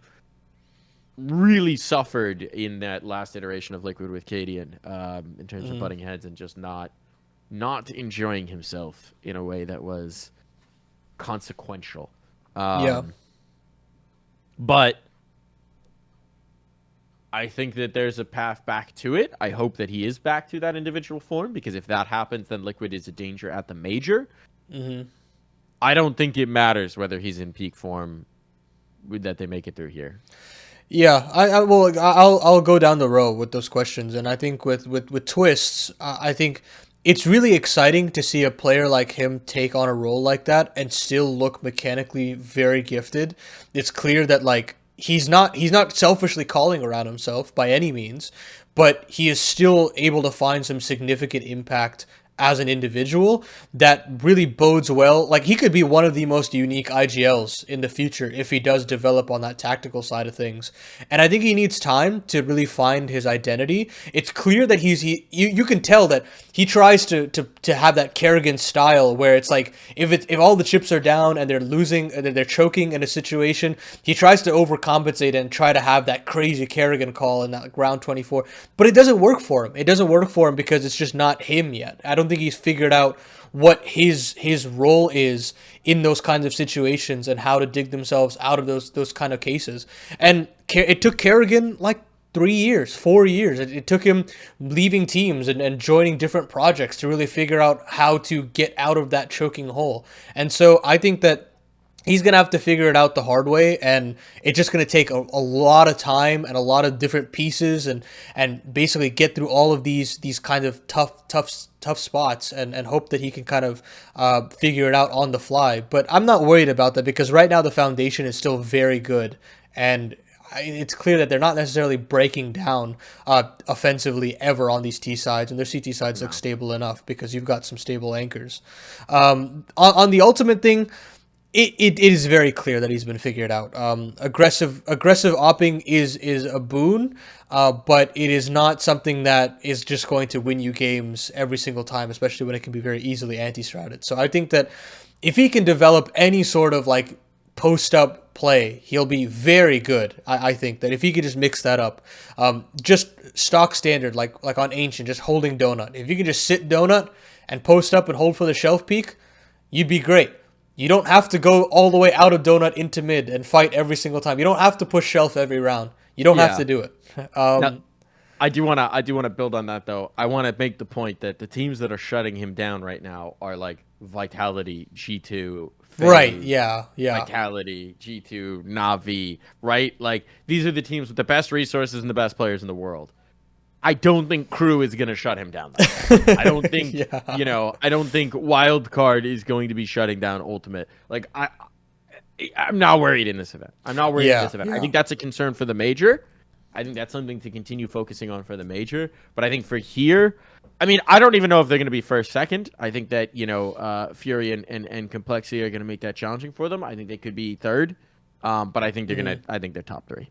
really suffered in that last iteration of Liquid with Cadian in terms of butting heads and just not enjoying himself in a way that was consequential. But I think that there's a path back to it. I hope that he is back to that individual form, because if that happens, then Liquid is a danger at the major. I don't think it matters whether he's in peak form that they make it through here. Yeah, I'll go down the road with those questions, and I think with Twists, I think it's really exciting to see a player like him take on a role like that and still look mechanically very gifted. It's clear that like he's not selfishly calling around himself by any means, but he is still able to find some significant impact as an individual that really bodes well. Like, he could be one of the most unique IGLs in the future if he does develop on that tactical side of things. And I think he needs time to really find his identity. It's clear that you can tell that he tries to have that Kerrigan style where it's like if all the chips are down and they're losing and they're choking in a situation, he tries to overcompensate and try to have that crazy Kerrigan call in that like round 24. But it doesn't work for him. It doesn't work for him because it's just not him yet. I don't think he's figured out what his role is in those kinds of situations and how to dig themselves out of those kind of cases. And it took Kerrigan like 3 years, 4 years. It took him leaving teams and joining different projects to really figure out how to get out of that choking hole. And so I think that he's going to have to figure it out the hard way, and it's just going to take a lot of time and a lot of different pieces and basically get through all of these kind of tough spots and hope that he can kind of figure it out on the fly. But I'm not worried about that because right now the foundation is still very good, and it's clear that they're not necessarily breaking down offensively ever on these T sides, and their CT sides look stable enough because you've got some stable anchors. On the ultimate thing, It is very clear that he's been figured out. Aggressive opping is a boon, but it is not something that is just going to win you games every single time, especially when it can be very easily anti-strouted. So I think that if he can develop any sort of like post-up play, he'll be very good. I think that if he could just mix that up, just stock standard, like on Ancient, just holding Donut. If you can just sit Donut and post up and hold for the shelf peak, you'd be great. You don't have to go all the way out of Donut into mid and fight every single time. You don't have to push shelf every round. You don't have to do it. Now, I do want to build on that though. I want to make the point that the teams that are shutting him down right now are like Vitality, G2, FaZe, right? Yeah. Vitality, G2, Na'Vi, right? Like, these are the teams with the best resources and the best players in the world. I don't think Crew is going to shut him down. I don't think, I don't think Wildcard is going to be shutting down Ultimate. Like, I'm not worried in this event. I'm not worried in this event. I think that's a concern for the major. I think that's something to continue focusing on for the major. But I think for here, I mean, I don't even know if they're going to be first, second. I think that, Fury and Complexity are going to make that challenging for them. I think they could be third. But I think they're I think they're top three.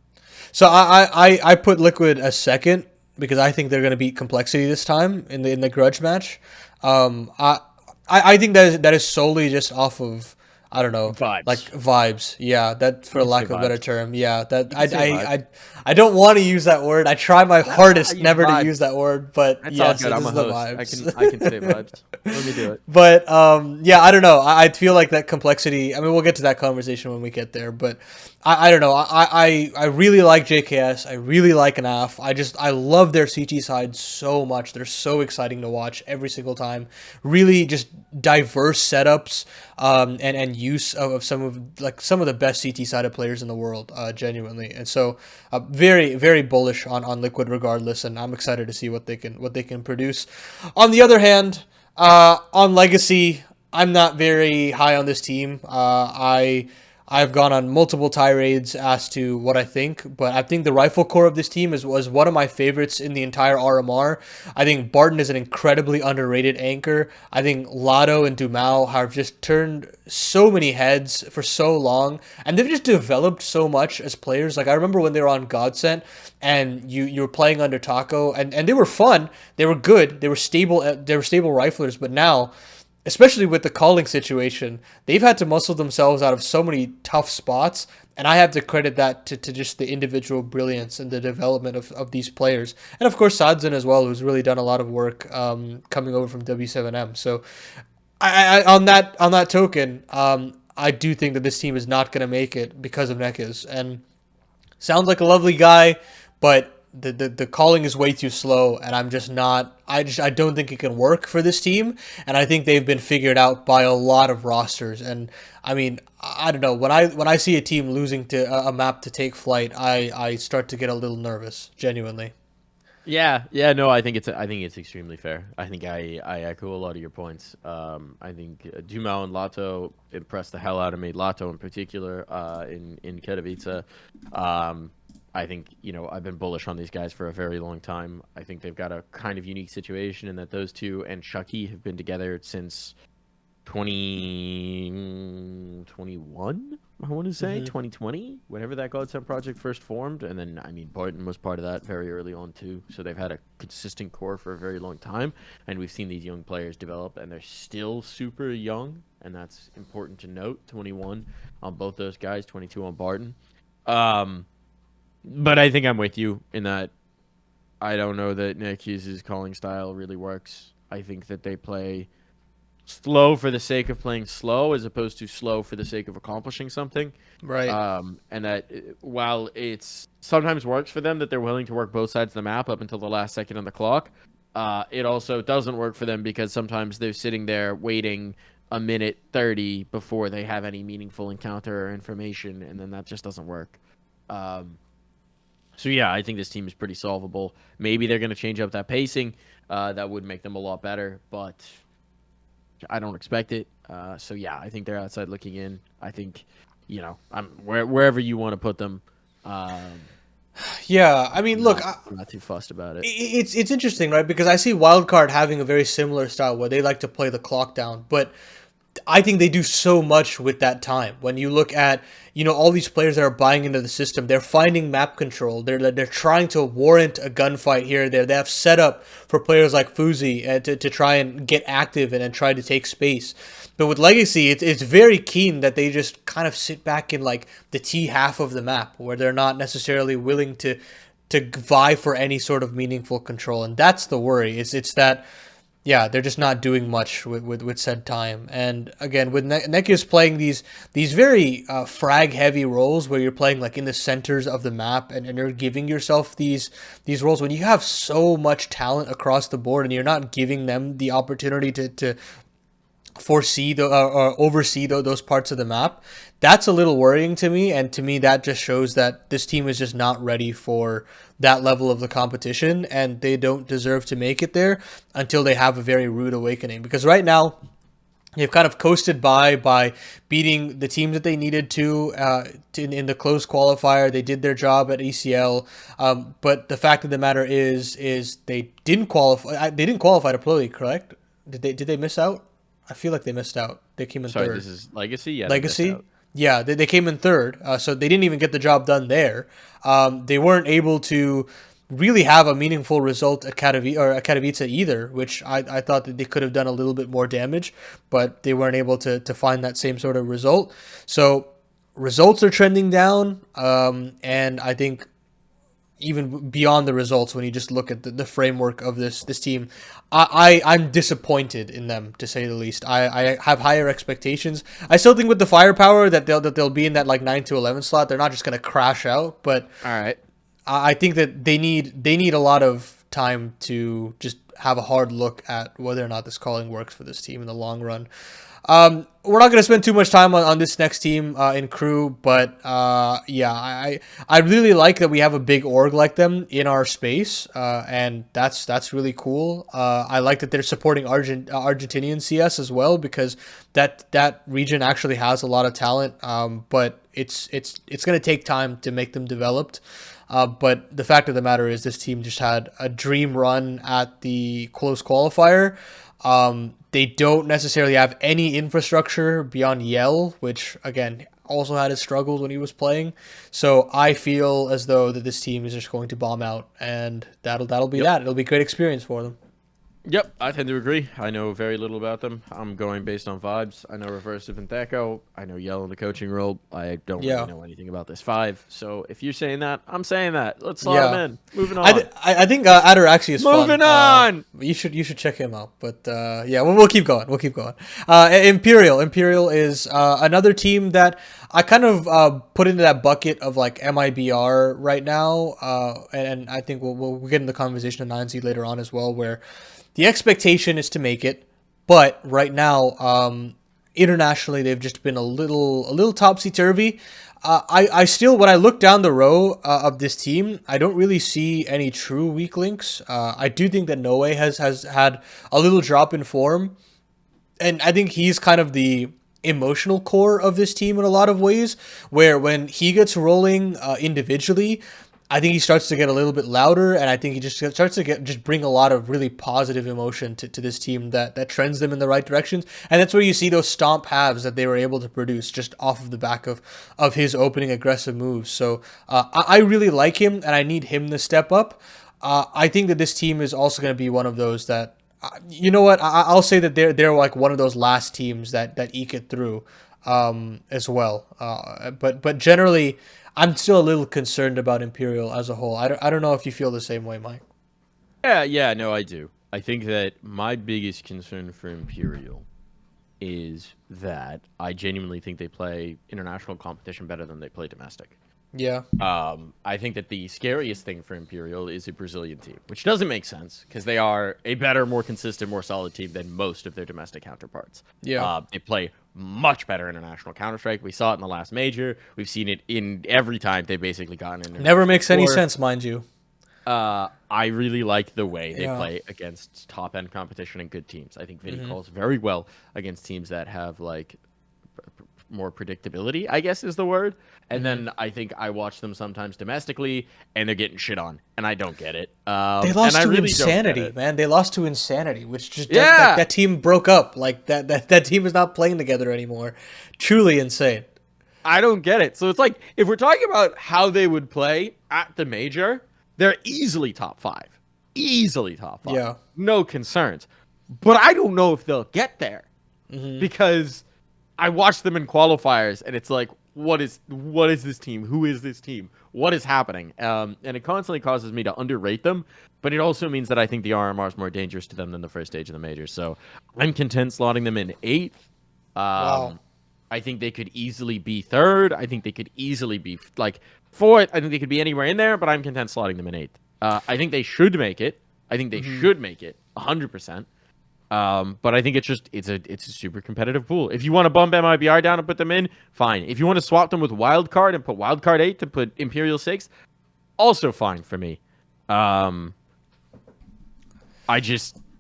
So I put Liquid as second, because I think they're going to beat Complexity this time in the grudge match. Um, I I think that is solely just off of, I don't know, like Vibes. vibes. Yeah, that, for Let's say lack of a better vibes. term. Yeah, that You can say vibes. I don't want to use that word. I try my I hardest use never to vibes. use that word, but That's all yes, good. it I'm a is the host. vibes. I can say vibes. Let me do it. But yeah, I don't know. I feel like that complexity. I mean, we'll get to that conversation when we get there. But I don't know. I really like JKS. I really like NAF. I love their CT side so much. They're so exciting to watch every single time. Really, just diverse setups, and use of some of the best CT sided players in the world, genuinely. And so, very very bullish on Liquid regardless, and I'm excited to see what they can produce. On the other hand. On Legacy, I'm not very high on this team. I've gone on multiple tirades as to what I think, but I think the rifle core of this team was one of my favorites in the entire RMR. I think Barton is an incredibly underrated anchor. I think Lotto and Dumao have just turned so many heads for so long, and they've just developed so much as players. Like, I remember when they were on Godsent, and you were playing under Taco, and they were fun. They were good. They were stable. They were stable riflers. But now, especially with the calling situation, they've had to muscle themselves out of so many tough spots. And I have to credit that to just the individual brilliance and the development of these players. And of course, Sadzin as well, who's really done a lot of work, coming over from W7M. So on that token, I do think that this team is not going to make it because of Nekiz. And sounds like a lovely guy, but the calling is way too slow, and I'm just not. I don't think it can work for this team, and I think they've been figured out by a lot of rosters. And I mean, I don't know, when I see a team losing to a map to Take Flight, I start to get a little nervous, genuinely. Yeah, no, I think it's extremely fair. I think I echo a lot of your points. I think Dumao and Lato impressed the hell out of me. Lato in particular, in Katowice. I think, I've been bullish on these guys for a very long time. I think they've got a kind of unique situation in that those two and Chucky have been together since 2021, I want to say, 2020, whenever that Godsend project first formed. And then, I mean, Barton was part of that very early on, too. So they've had a consistent core for a very long time. And we've seen these young players develop, and they're still super young. And that's important to note. 21 on both those guys, 22 on Barton. But I think I'm with you in that I don't know that Nick Hughes' calling style really works. I think that they play slow for the sake of playing slow as opposed to slow for the sake of accomplishing something. Right. And that while it's sometimes works for them that they're willing to work both sides of the map up until the last second on the clock, it also doesn't work for them because sometimes they're sitting there waiting a minute 30 before they have any meaningful encounter or information, and then that just doesn't work. So yeah, I think this team is pretty solvable. Maybe they're going to change up that pacing. That would make them a lot better, but I don't expect it. So yeah, I think they're outside looking in. I think, I'm wherever you want to put them. Yeah, I mean, look, I'm not too fussed about it. It's interesting, right? Because I see Wildcard having a very similar style where they like to play the clock down, but I think they do so much with that time. When you look at, all these players that are buying into the system, they're finding map control. They're trying to warrant a gunfight here or there. They have set up for players like Fuzi to try and get active and try to take space. But with Legacy, it's very keen that they just kind of sit back in like the T half of the map where they're not necessarily willing to vie for any sort of meaningful control. And that's the worry. It's that, yeah, they're just not doing much with said time. And again, with Nekia's playing these very frag heavy roles where you're playing like in the centers of the map, and you're giving yourself these roles when you have so much talent across the board and you're not giving them the opportunity to foresee or oversee those parts of the map. That's a little worrying to me, and to me that just shows that this team is just not ready for that level of the competition, and they don't deserve to make it there until they have a very rude awakening. Because right now they've kind of coasted by beating the teams that they needed to in the close qualifier. They did their job at ECL, but the fact of the matter is they didn't qualify. They didn't qualify to Pro League, correct? Did they miss out? I feel like they missed out. They came in third. Sorry, this is Legacy? Yeah, Legacy? Yeah, they came in third, so they didn't even get the job done there. They weren't able to really have a meaningful result at Katowice either, which I thought that they could have done a little bit more damage, but they weren't able to find that same sort of result. So results are trending down, and I think even beyond the results, when you just look at the framework of this team, I'm disappointed in them, to say the least. I have higher expectations. I still think with the firepower that they'll be in that like 9 to 11 slot. They're not just gonna crash out, but All right. I think that they need a lot of time to just have a hard look at whether or not this calling works for this team in the long run. We're not going to spend too much time on this next team in crew, but yeah, I really like that we have a big org like them in our space, and that's really cool. I like that they're supporting Argentinian CS as well, because that region actually has a lot of talent, but it's going to take time to make them developed. But the fact of the matter is this team just had a dream run at the close qualifier. They don't necessarily have any infrastructure beyond Yell, which, again, also had his struggles when he was playing. So I feel as though that this team is just going to bomb out, and that'll be that. It'll be a great experience for them. Yep, I tend to agree. I know very little about them. I'm going based on vibes. I know Reversive and Thaco. I know Yell in the coaching role. I don't really know anything about this 5. So if you're saying that, I'm saying that. Let's slot him in. Moving on. I think Ataraxi is fun. Moving on! You should check him out. But yeah, we'll keep going. We'll keep going. Imperial is another team that I kind of put into that bucket of like MIBR right now. And I think we'll get into the conversation of 9Z later on as well, where the expectation is to make it, but right now, internationally, they've just been a little topsy-turvy. I still, when I look down the row of this team, I don't really see any true weak links. I do think that Noe has had a little drop in form, and I think he's kind of the emotional core of this team in a lot of ways, where when he gets rolling individually, I think he starts to get a little bit louder, and I think he just starts to bring a lot of really positive emotion to this team that trends them in the right directions. And that's where you see those stomp halves that they were able to produce just off of the back of his opening aggressive moves. So I really like him, and I need him to step up. I think that this team is also going to be one of those that, you know what, I'll say that they're like one of those last teams that eke it through as well. But generally, I'm still a little concerned about Imperial as a whole. I don't know if you feel the same way, Mike. Yeah, no, I do. I think that my biggest concern for Imperial is that I genuinely think they play international competition better than they play domestic. Yeah. I think that the scariest thing for Imperial is a Brazilian team, which doesn't make sense because they are a better, more consistent, more solid team than most of their domestic counterparts. Yeah. They play much better international Counter-Strike. We saw it in the last major. We've seen it in every time they've basically gotten in. Never makes any sense, mind you. I really like the way they play against top-end competition and good teams. I think Vinny calls very well against teams that have like more predictability, I guess is the word. And then I think I watch them sometimes domestically, and they're getting shit on, and I don't get it. They lost to Insanity, man. They lost to Insanity, which just that team broke up. Like that team is not playing together anymore. Truly insane. I don't get it. So it's like if we're talking about how they would play at the major, they're easily top 5. Easily top 5. Yeah. No concerns. But I don't know if they'll get there because I watched them in qualifiers, and it's like, what is this team? Who is this team? What is happening? And it constantly causes me to underrate them, but it also means that I think the RMR is more dangerous to them than the first stage of the major. So I'm content slotting them in 8th. Wow. I think they could easily be 3rd. I think they could easily be like 4th. I think they could be anywhere in there, but I'm content slotting them in 8th. I think they should make it. I think they should make it 100%. But I think it's a super competitive pool. If you want to bump MIBR down and put them in, fine. If you want to swap them with Wildcard and put Wildcard 8 to put Imperial 6, also fine for me.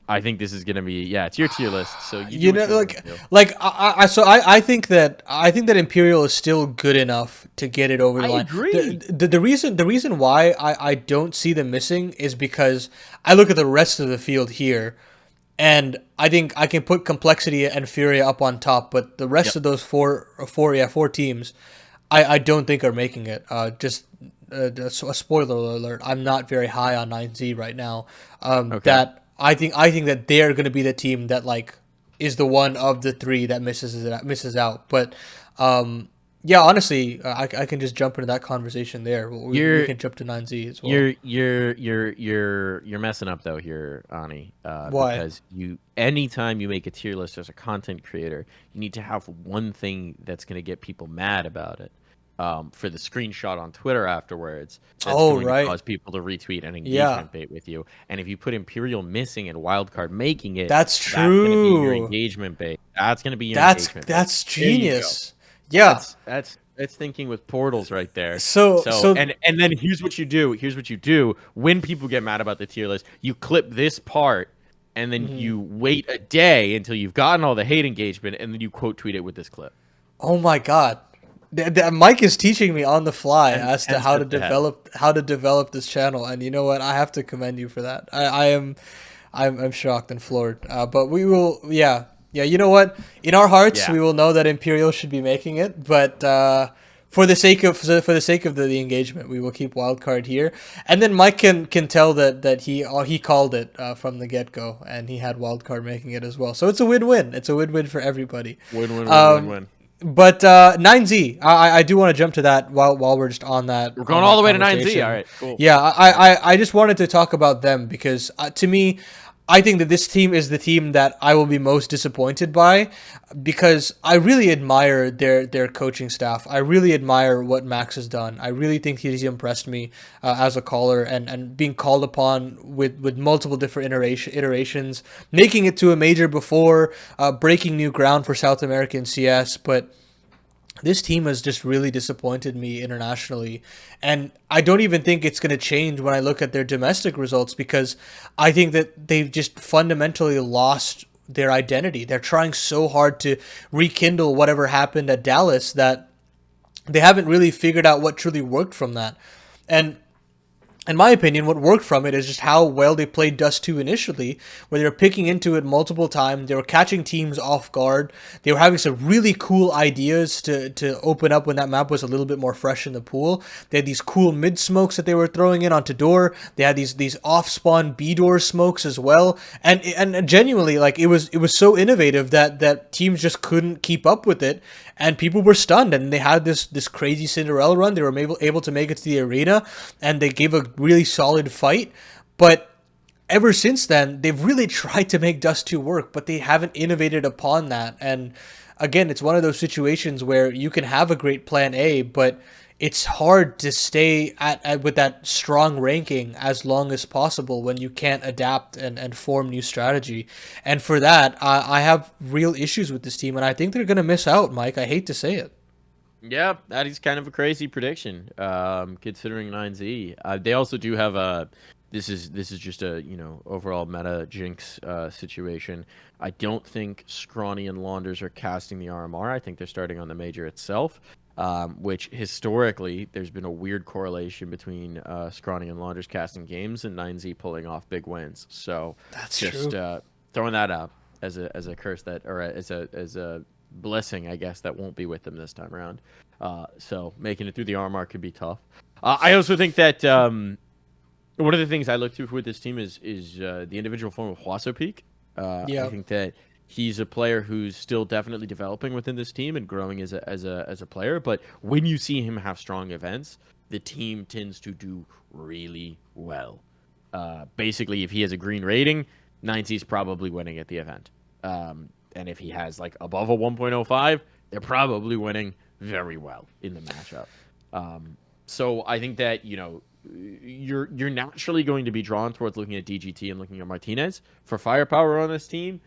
I think this is gonna be it's your tier list. So I think that Imperial is still good enough to get it over the line. I agree. The reason why I don't see them missing is because I look at the rest of the field here. And I think I can put Complexity and Furia up on top, but the rest of those four teams, I don't think are making it. Just a spoiler alert, I'm not very high on 9Z right now. Okay. That I think that they're going to be the team that like is the one of the three that misses out. But yeah, honestly, I can just jump into that conversation there. We You're can jump to 9Z as well. you're messing up though here, Ani, Why? because anytime you make a tier list as a content creator, you need to have one thing that's going to get people mad about it. For the screenshot on Twitter afterwards, that's Oh, going to right. cause people to retweet an Yeah, engagement bait with you. And if you put Imperial missing and Wildcard making it, that's that's going to be your true. engagement bait. That's going to be your engagement bait. That's There you go. genius. Yeah. That's thinking with portals right there. So So so and then here's what you do. Here's what you do when people get mad about the tier list. You clip this part and then mhm. you wait a day until you've gotten all the hate engagement and then you quote tweet it with this clip. Oh my God. Mike is teaching me on the fly as to 10 steps ahead. how to develop this channel, and you know what? I have to commend you for that. I'm shocked and floored. But we will, yeah. You know what? In our hearts, Yeah. we will know that Imperial should be making it, but for the sake of the engagement, we will keep Wildcard here, and then Mike can tell that he called it from the get go, and he had Wildcard making it as well. So it's a win-win. It's a win-win for everybody. Win win win win Um, win. but 9Z, I do want to jump to that while we're just on that We're on going all that the way to 9Z. conversation. All right, cool. Yeah, I just wanted to talk about them because to me, I think that this team is the team that I will be most disappointed by because I really admire their coaching staff. I really admire what Max has done. I really think he's impressed me as a caller and being called upon with multiple different iterations, making it to a major before, breaking new ground for South American CS, but this team has just really disappointed me internationally. And I don't even think it's going to change when I look at their domestic results because I think that they've just fundamentally lost their identity. They're trying so hard to rekindle whatever happened at Dallas that they haven't really figured out what truly worked from that. And in my opinion, what worked from it is just how well they played Dust 2 initially, where they were picking into it multiple times. They were catching teams off guard. They were having some really cool ideas to open up when that map was a little bit more fresh in the pool. They had these cool mid smokes that they were throwing in onto door. They had these off spawn B door smokes as well. And genuinely, like it was so innovative that teams just couldn't keep up with it. And people were stunned, and they had this crazy Cinderella run. They were able to make it to the arena, and they gave a really solid fight. But ever since then, they've really tried to make Dust 2 work, but they haven't innovated upon that. And again, it's one of those situations where you can have a great plan A, but it's hard to stay at with that strong ranking as long as possible when you can't adapt and form new strategy. And for that, I have real issues with this team, and I think they're going to miss out, Mike. I hate to say it. Yeah, that is kind of a crazy prediction, considering 9Z. They also do have a. This is just a overall meta jinx situation. I don't think Scrawny and Launders are casting the RMR. I think they're starting on the major itself, which historically there's been a weird correlation between Scrawny and Launders casting games and 9Z pulling off big wins. So That's just true. throwing that out as a curse that or as a blessing, I guess, that won't be with them this time around. So making it through the RMR could be tough. I also think that one of the things I look to with this team is the individual form of Huaso Peak. I Yeah. think that he's a player who's still definitely developing within this team and growing as a player. But when you see him have strong events, the team tends to do really well. Basically, if he has a green rating, 9Z is probably winning at the event. And if he has like above a 1.05, they're probably winning very well in the matchup. So I think that you're naturally going to be drawn towards looking at DGT and looking at Martinez for firepower on this team.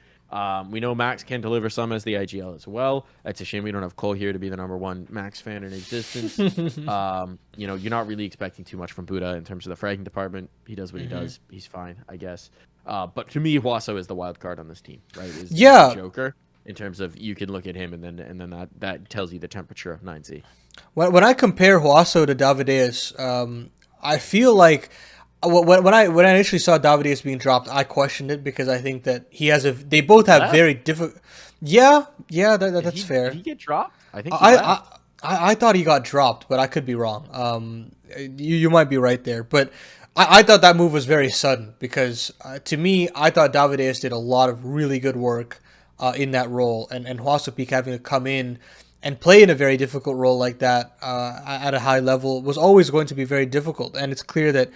We know Max can deliver some as the IGL as well. It's a shame we don't have Cole here to be the #1 Max fan in existence. You're not really expecting too much from Buddha in terms of the fragging department. He does what he does. He's fine, I guess. But to me, Huaso is the wild card on this team, right? Is Yeah. the Joker in terms of you can look at him and then that tells you the temperature of 9Z. When I compare Huaso to Davideus, I feel like when I initially saw Davideus being dropped, I questioned it because I think that they both have Left? very different. Yeah, that's Did fair. he get dropped? I think he I, left. I thought he got dropped, but I could be wrong. You might be right there, but I thought that move was very sudden because to me, I thought Davideus did a lot of really good work in that role, and Huasopik having to come in and play in a very difficult role like that at a high level was always going to be very difficult, and it's clear that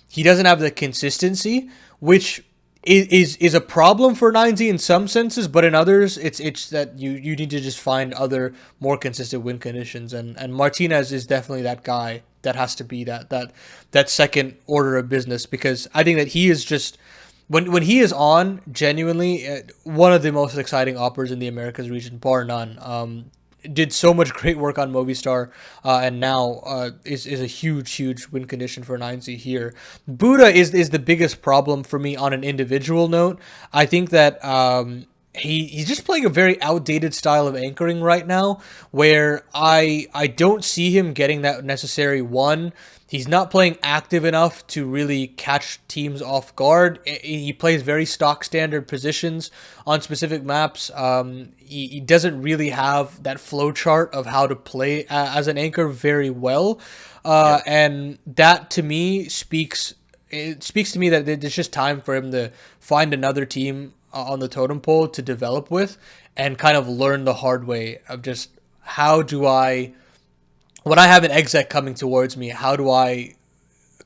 he doesn't have the consistency, which is a problem for 9Z in some senses, but in others, it's that you need to just find other more consistent win conditions, and Martinez is definitely that guy that has to be that second order of business, because I think that he is just when he is on, genuinely one of the most exciting operas in the Americas region, bar none. Did so much great work on Movistar, and now is a huge win condition for 9Z here. Buddha is the biggest problem for me on an individual note. I think that he's just playing a very outdated style of anchoring right now, where I don't see him getting that necessary one. He's not playing active enough to really catch teams off guard. He plays very stock standard positions on specific maps. He doesn't really have that flow chart of how to play as an anchor very well. And that to me speaks to me that it's just time for him to find another team on the totem pole to develop with and kind of learn the hard way of just how do I, when I have an exec coming towards me, how do I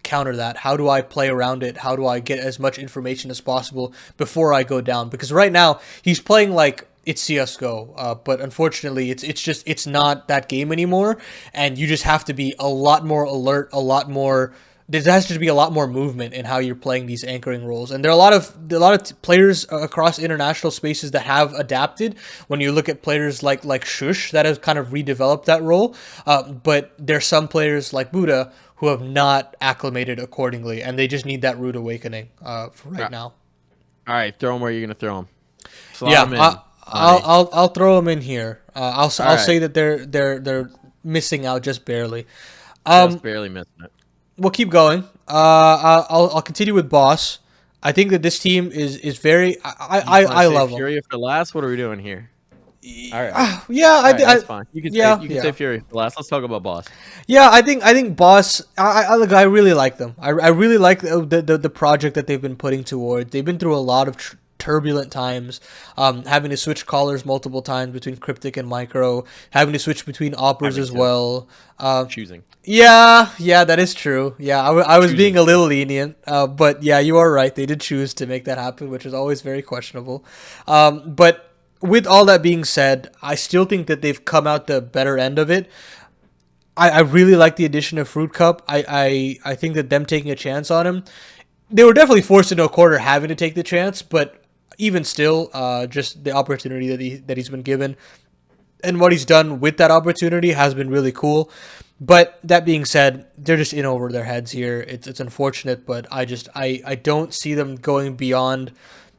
counter that? How do I play around it? How do I get as much information as possible before I go down? Because right now he's playing like it's CS:GO, but unfortunately it's not that game anymore, and you just have to be a lot more alert, a lot more. There has to be a lot more movement in how you're playing these anchoring roles, and there are a lot of players across international spaces that have adapted. When you look at players like Shush that have kind of redeveloped that role, but there's some players like Buddha who have not acclimated accordingly, and they just need that rude awakening for right now. All right, throw him where you're gonna throw him. I'll throw them in here. I'll right. say that they're missing out just barely. Just barely missing it. We'll keep going. I'll continue with Boss. I think that this team is very. I love them. Fury for last. What are we doing here? All right. That's fine. You can say Fury for last. Let's talk about Boss. Yeah, I think Boss. I really like them. I really like the project that they've been putting forward. They've been through a lot of turbulent times, having to switch callers multiple times between Cryptic and Micro, having to switch between operas as well. Choosing. Yeah, that is true. Yeah, I was being a little lenient, but yeah, you are right. They did choose to make that happen, which is always very questionable. But with all that being said, I still think that they've come out the better end of it. I really like the addition of Fruit Cup. I think that them taking a chance on him, they were definitely forced into a corner having to take the chance, but even still, just the opportunity that he's been given and what he's done with that opportunity has been really cool. But that being said, they're just in over their heads here. It's unfortunate, but I don't see them going beyond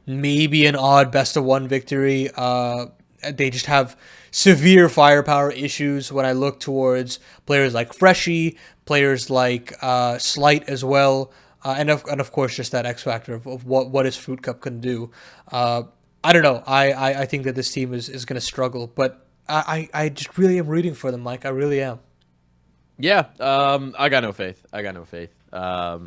maybe an odd best of one victory. They just have severe firepower issues when I look towards players like Freshie, players like Slight as well. And of course, just that X factor of what is Fruit Cup can do. I don't know. I think that this team is going to struggle, but I just really am rooting for them, Mike. I really am. Yeah. I got no faith. I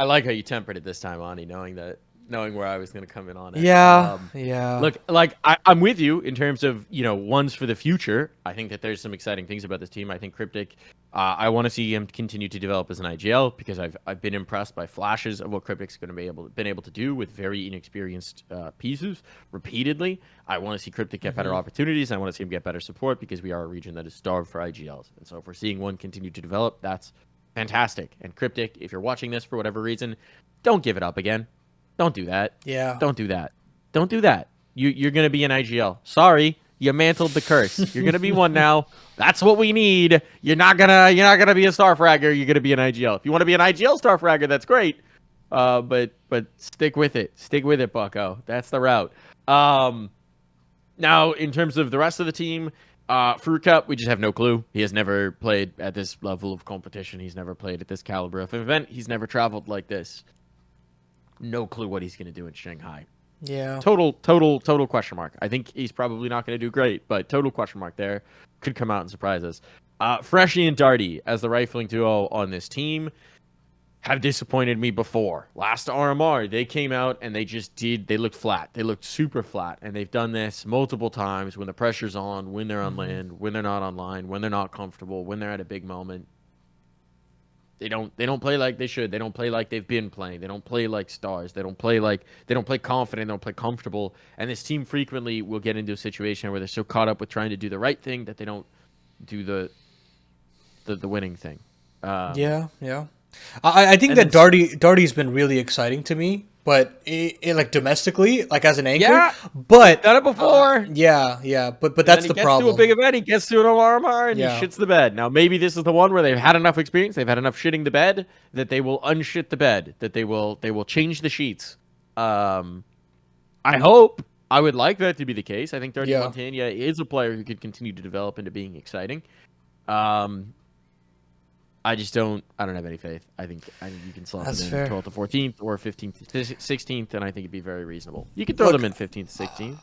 like how you tempered it this time, Ani, knowing where I was going to come in on it. Yeah. Look, like I'm with you in terms of ones for the future. I think that there's some exciting things about this team. I think Cryptic. I want to see him continue to develop as an IGL because I've been impressed by flashes of what Cryptic's going to been able to do with very inexperienced pieces repeatedly. I want to see Cryptic get better opportunities. I want to see him get better support because we are a region that is starved for IGLs. And so if we're seeing one continue to develop, that's fantastic. And Cryptic, if you're watching this for whatever reason, don't give it up again. Don't do that. Yeah. Don't do that. You're going to be an IGL. Sorry. You mantled the curse. You're gonna be one now. That's what we need. You're not gonna be a star fragger. You're gonna be an IGL. If you want to be an IGL star fragger, that's great. But stick with it. Stick with it, Bucko. That's the route. Now in terms of the rest of the team, Fruit Cup, we just have no clue. He has never played at this level of competition. He's never played at this caliber of event. He's never traveled like this. No clue what he's gonna do in Shanghai. Yeah. Total question mark. I think he's probably not going to do great, but total question mark there. could come out and surprise us. Freshie and Darty as the rifling duo on this team have disappointed me before. Last RMR, they came out and they looked flat. They looked super flat. And they've done this multiple times when the pressure's on, when they're on land, when they're not online, when they're not comfortable, when they're at a big moment. They don't play like they should. They don't play like they've been playing. They don't play like stars. They don't play confident. They don't play comfortable. And this team frequently will get into a situation where they're so caught up with trying to do the right thing that they don't do the winning thing. Yeah. I think that Darty's been really exciting to me, but it like domestically, like as an anchor. Yeah, but done it before. Yeah. But that's the problem. He gets to a big event, he gets to an RMR, and Yeah. he shits the bed. Now maybe this is the one where they've had enough experience, they've had enough shitting the bed that they will unshit the bed, that they will change the sheets. I hope. I would like that to be the case. I think Dirty Montana is a player who could continue to develop into being exciting. I don't have any faith. I think you can slot them in 12th to 14th or 15th to 16th, and I think it'd be very reasonable. You could throw them in 15th to 16th.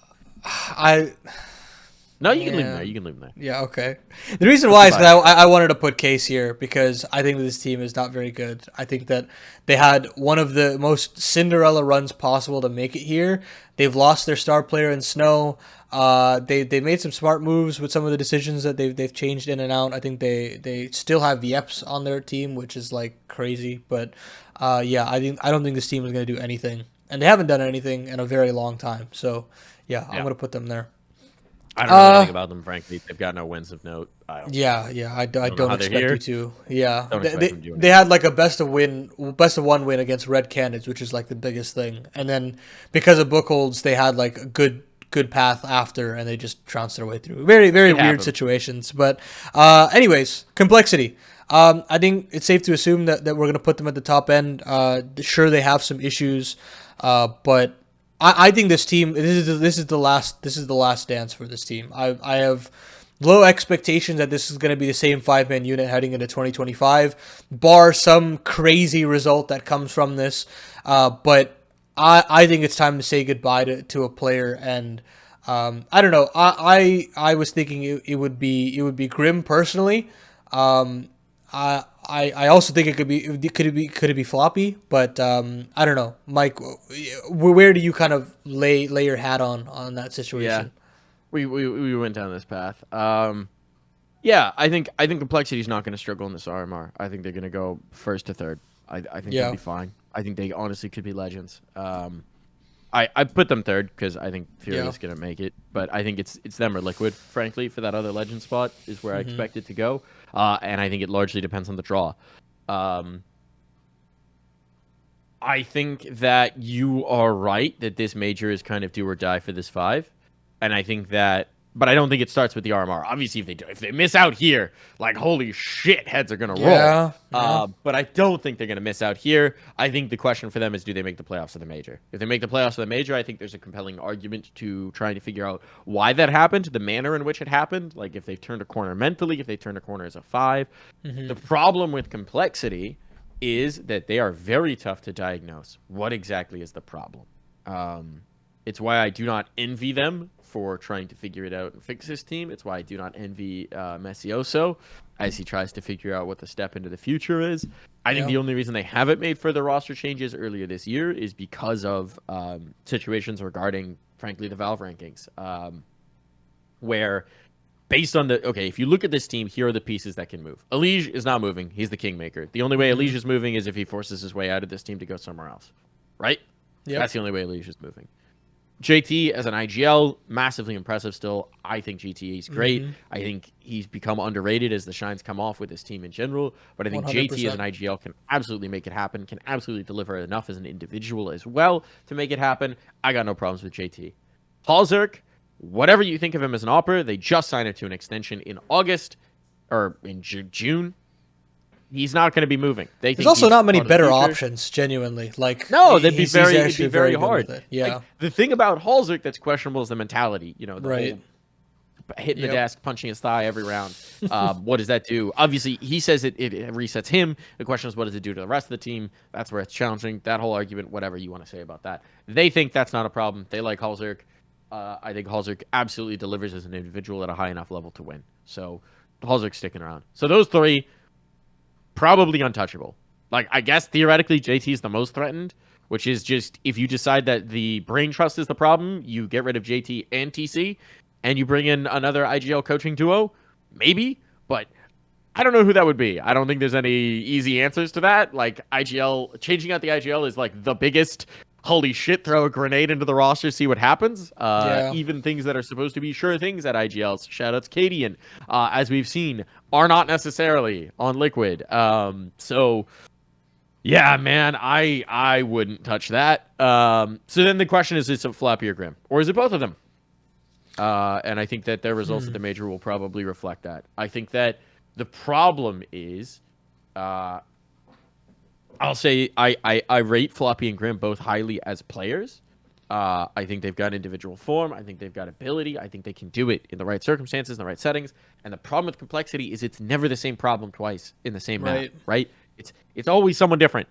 No, you can leave them there. You can leave them there. Yeah, okay. The reason why is that I wanted to put Case here because I think that this team is not very good. I think that they had one of the most Cinderella runs possible to make it here. They've lost their star player in Snow. They made some smart moves with some of the decisions that they've changed in and out. I think they still have Yeps on their team, which is like crazy. But I don't think this team is going to do anything, and they haven't done anything in a very long time. So I'm going to put them there. I don't know anything about them, frankly. They've got no wins of note. I don't expect you to. Yeah, they had like a best of one win against Red Canids, which is like the biggest thing. And then because of book holds, they had like a good path after, and they just trounced their way through. Very weird situations. But anyways, complexity. I think it's safe to assume that we're gonna put them at the top end. Sure, they have some issues, but I think this team. This is the last dance for this team. I have low expectations that this is going to be the same 5-man unit heading into 2025, bar some crazy result that comes from this. But I think it's time to say goodbye to a player, and I don't know. I was thinking it would be Grim personally. I also think it could it be Floppy, but I don't know, Mike. Where do you kind of lay your hat on that situation? Yeah, we went down this path. I think Complexity is not going to struggle in this RMR. I think they're going to go first to third. I think they'll be fine. I think they honestly could be legends. I put them third because I think Fury is going to make it, but I think it's them or Liquid, frankly, for that other legend spot is where I expect it to go. And I think it largely depends on the draw. I think that you are right that this major is kind of do or die for this 5. And I think that, but I don't think it starts with the RMR. Obviously, if they miss out here, like, holy shit, heads are going to roll. But I don't think they're going to miss out here. I think the question for them is, do they make the playoffs of the major? If they make the playoffs of the major, I think there's a compelling argument to trying to figure out why that happened, the manner in which it happened, like if they've turned a corner mentally, if they turned a corner as a 5. The problem with Complexity is that they are very tough to diagnose. What exactly is the problem? It's why I do not envy them for trying to figure it out and fix his team. It's why I do not envy Messioso as he tries to figure out what the step into the future is. I think the only reason they haven't made further roster changes earlier this year is because of situations regarding, frankly, the Valve rankings, where based on if you look at this team, here are the pieces that can move. Elige is not moving. He's the kingmaker. The only way Elige is moving is if he forces his way out of this team to go somewhere else, right? Yeah, that's the only way Elige is moving. JT as an IGL, massively impressive still. I think GT is great. I think he's become underrated as the shines come off with his team in general. But I think 100%. JT as an IGL can absolutely make it happen, can absolutely deliver enough as an individual as well to make it happen. I got no problems with JT. Halzerk, whatever you think of him as an opera, they just signed him to an extension in August or in June. He's not going to be moving. There's also not many better options, genuinely. Like, no, it'd be very hard. Yeah. Like, the thing about Halzerk that's questionable is the mentality. You know, the whole hitting the desk, punching his thigh every round. What does that do? Obviously, he says it resets him. The question is, what does it do to the rest of the team? That's where it's challenging. That whole argument, whatever you want to say about that. They think that's not a problem. They like Halzerk. I think Halzerk absolutely delivers as an individual at a high enough level to win. So Halzerk's sticking around. So those three, probably untouchable. Like, I guess theoretically JT is the most threatened, which is just if you decide that the brain trust is the problem, you get rid of JT and TC, and you bring in another IGL coaching duo, maybe, but I don't know who that would be. I don't think there's any easy answers to that. Like, IGL, changing out the IGL is like the biggest, holy shit, throw a grenade into the roster, see what happens. Even things that are supposed to be sure things at IGLs, shoutouts Cadian, as we've seen, are not necessarily on Liquid. So, yeah, man, I wouldn't touch that. So then the question is it Floppy or Grim? Or is it both of them? And I think that their results at the major will probably reflect that. I think that the problem is, I'll say I rate Floppy and Grim both highly as players. I think they've got individual form. I think they've got ability. I think they can do it in the right circumstances, in the right settings. And the problem with complexity is it's never the same problem twice in the same map, right? It's always someone different.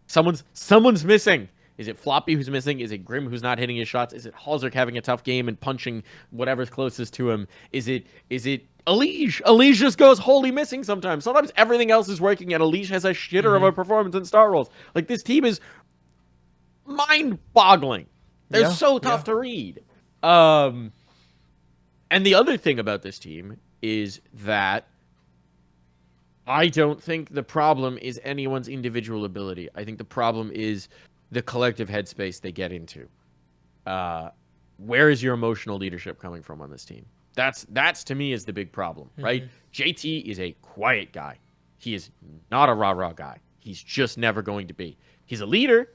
Someone's missing. Is it Floppy who's missing? Is it Grim who's not hitting his shots? Is it Halzerk having a tough game and punching whatever's closest to him? Is it Elige? Elige just goes wholly missing sometimes. Sometimes everything else is working and Elige has a shitter of a performance in Star Rolls. Like, this team is mind-boggling. They're so tough to read. And the other thing about this team is that I don't think the problem is anyone's individual ability. I think the problem is the collective headspace they get into. Where is your emotional leadership coming from on this team? That's to me is the big problem, right? JT is a quiet guy. He is not a rah-rah guy. He's just never going to be. He's a leader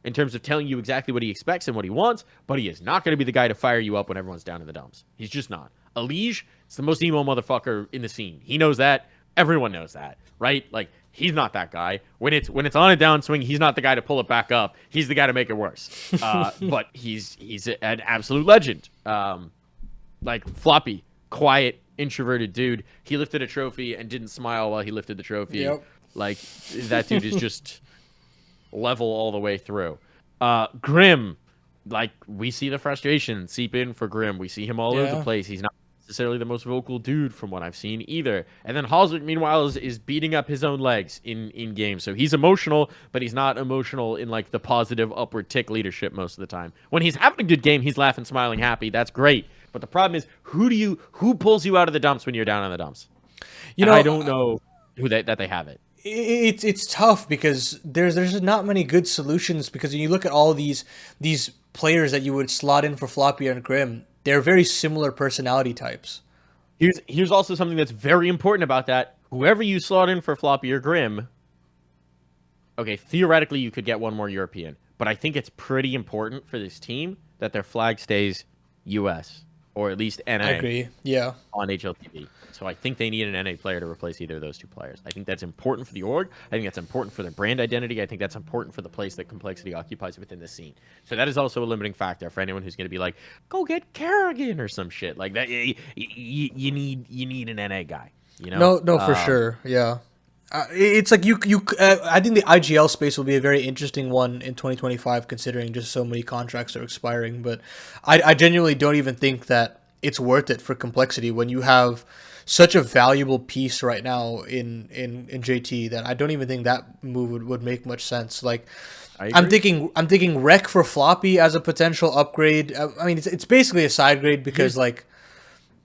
in terms of telling you exactly what he expects and what he wants, but he is not going to be the guy to fire you up when everyone's down in the dumps. He's just not. Elige is the most emo motherfucker in the scene. He knows that. Everyone knows that, right? Like, he's not that guy. When it's on a downswing, he's not the guy to pull it back up. He's the guy to make it worse. But he's an absolute legend. Like Floppy, quiet, introverted dude. He lifted a trophy and didn't smile while he lifted the trophy. Like, that dude is just level all the way through. Grim, like, we see the frustration seep in for Grim. We see him all over the place. He's not necessarily the most vocal dude from what I've seen either. And then Halzerk, meanwhile, is beating up his own legs in game. So he's emotional, but he's not emotional in like the positive upward tick leadership most of the time. When he's having a good game, he's laughing, smiling, happy. That's great. But the problem is, who pulls you out of the dumps when you're down in the dumps? You know, I don't know that they have it. It's tough because there's not many good solutions, because when you look at all these players that you would slot in for Floppy and Grim, they're very similar personality types. Here's also something that's very important about that. Whoever you slot in for Floppy or Grim, okay, theoretically you could get one more European, but I think it's pretty important for this team that their flag stays US, or at least NA. I agree, yeah. On HLTV. So I think they need an NA player to replace either of those two players. I think that's important for the org. I think that's important for their brand identity. I think that's important for the place that Complexity occupies within the scene. So that is also a limiting factor for anyone who's going to be like, go get Kerrigan or some shit like that. You need an NA guy. You know? No, for sure. Yeah. It's like I think the IGL space will be a very interesting one in 2025, considering just so many contracts are expiring. But I genuinely don't even think that it's worth it for Complexity when you have such a valuable piece right now in JT that I don't even think that move would make much sense. Like, I'm thinking Rec for Floppy as a potential upgrade. I mean, it's basically a side grade because like,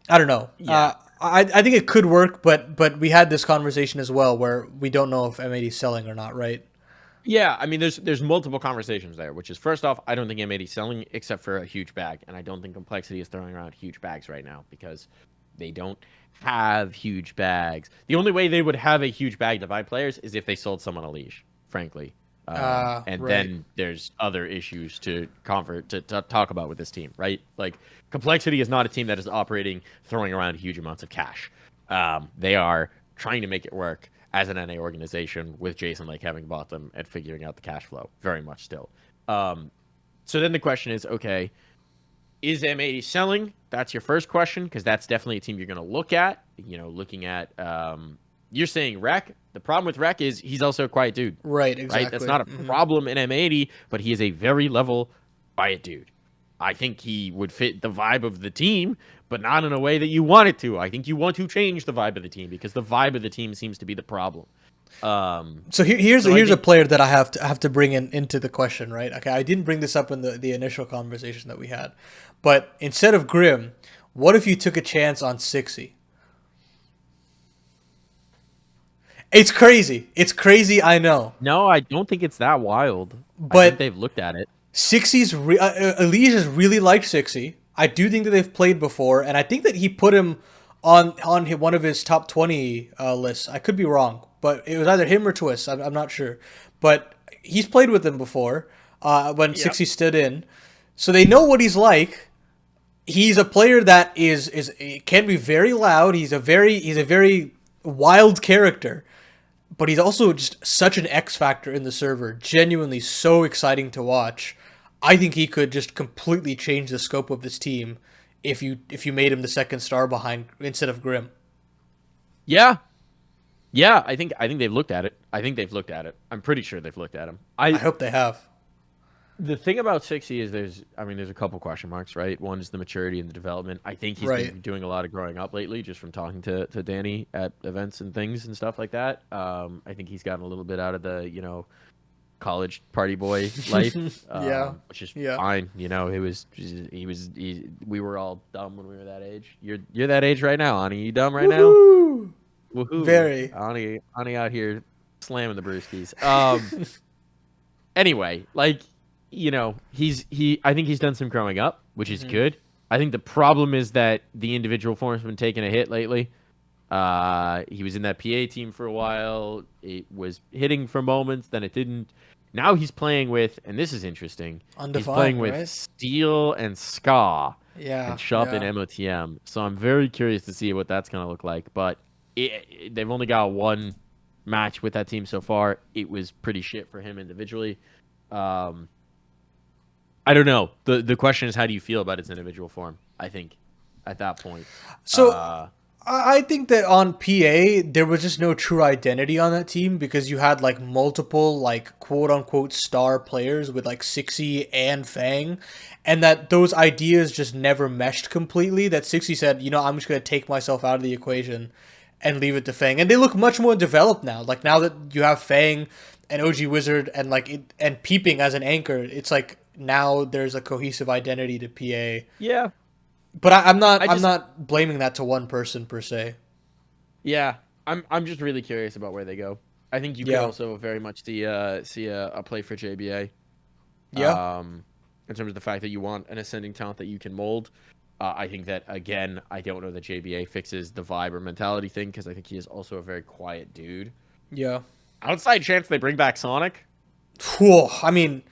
I don't know. Yeah. I think it could work, but we had this conversation as well where we don't know if M80 is selling or not, right? Yeah, I mean, there's multiple conversations there, which is, first off, I don't think M80 is selling except for a huge bag, and I don't think Complexity is throwing around huge bags right now because they don't have huge bags. The only way they would have a huge bag to buy players is if they sold someone a leash, frankly. Then there's other issues to talk about with this team, right? Like, Complexity is not a team that is operating throwing around huge amounts of cash. They are trying to make it work as an NA organization with Jason Lake having bought them and figuring out the cash flow very much still. So then the question is, okay, is M80 selling? That's your first question, because that's definitely a team you're going to look at. You know, looking at, you're saying Rec. The problem with Rec is he's also a quiet dude. Right, exactly. Right? That's not a problem in M80, but he is a very level, quiet dude. I think he would fit the vibe of the team, but not in a way that you want it to. I think you want to change the vibe of the team because the vibe of the team seems to be the problem. So here's So I a think, player that I have to bring into the question, right? Okay, I didn't bring this up in the initial conversation that we had, but instead of Grim, what if you took a chance on Sixy? It's crazy. It's crazy. I know, no, I don't think it's that wild. I think but they've looked at it. Elise has really liked Sixy. I do think that they've played before, and I think that he put him on one of his top 20 lists. I could be wrong, but it was either him or Twist. I'm not sure, but he's played with them before when Yep. Sixy stood in, so they know what he's like. He's a player that is can be very loud. He's a very wild character, but he's also just such an X factor in the server. Genuinely so exciting to watch. I think he could just completely change the scope of this team if you made him the second star behind instead of Grim. Yeah. Yeah, I think they've looked at it. I think they've looked at it. I'm pretty sure they've looked at him. I hope they have. The thing about Sixy is there's a couple question marks, right? One is the maturity and the development. I think he's been doing a lot of growing up lately, just from talking to Danny at events and things and stuff like that. I think he's gotten a little bit out of the, college party boy life, Yeah. which is Yeah. fine. We were all dumb when we were that age. You're that age right now, Ani. You dumb right now? Woohoo! Woohoo! Very. Ani out here slamming the brewskis. Anyway, like, I think he's done some growing up, which is good. I think the problem is that the individual form's been taking a hit lately. He was in that PA team for a while. It was hitting for moments, then it didn't. Now he's playing with, and this is interesting, Undefined, he's playing with right? Steel and Ska Yeah. and Shop yeah. and MOTM. So I'm very curious to see what that's going to look like. But they've only got one match with that team so far. It was pretty shit for him individually. I don't know. The question is, how do you feel about his individual form? I think at that point. So Uh, I think that on PA there was just no true identity on that team because you had like multiple like quote unquote star players with like Sixy and Fang, and that those ideas just never meshed completely. That Sixy said, I'm just gonna take myself out of the equation and leave it to Fang, and they look much more developed now. Like now that you have Fang and OG Wizard and and Peeping as an anchor, it's like now there's a cohesive identity to PA. yeah. But I'm not I I'm just not blaming that to one person per se. Yeah, I'm just really curious about where they go. I think you could Yeah. also very much see a play for JBA. Yeah. In terms of the fact that you want an ascending talent that you can mold. I think that, again, I don't know that JBA fixes the vibe or mentality thing because I think he is also a very quiet dude. Yeah. Outside chance they bring back Sonic. Whew, I mean,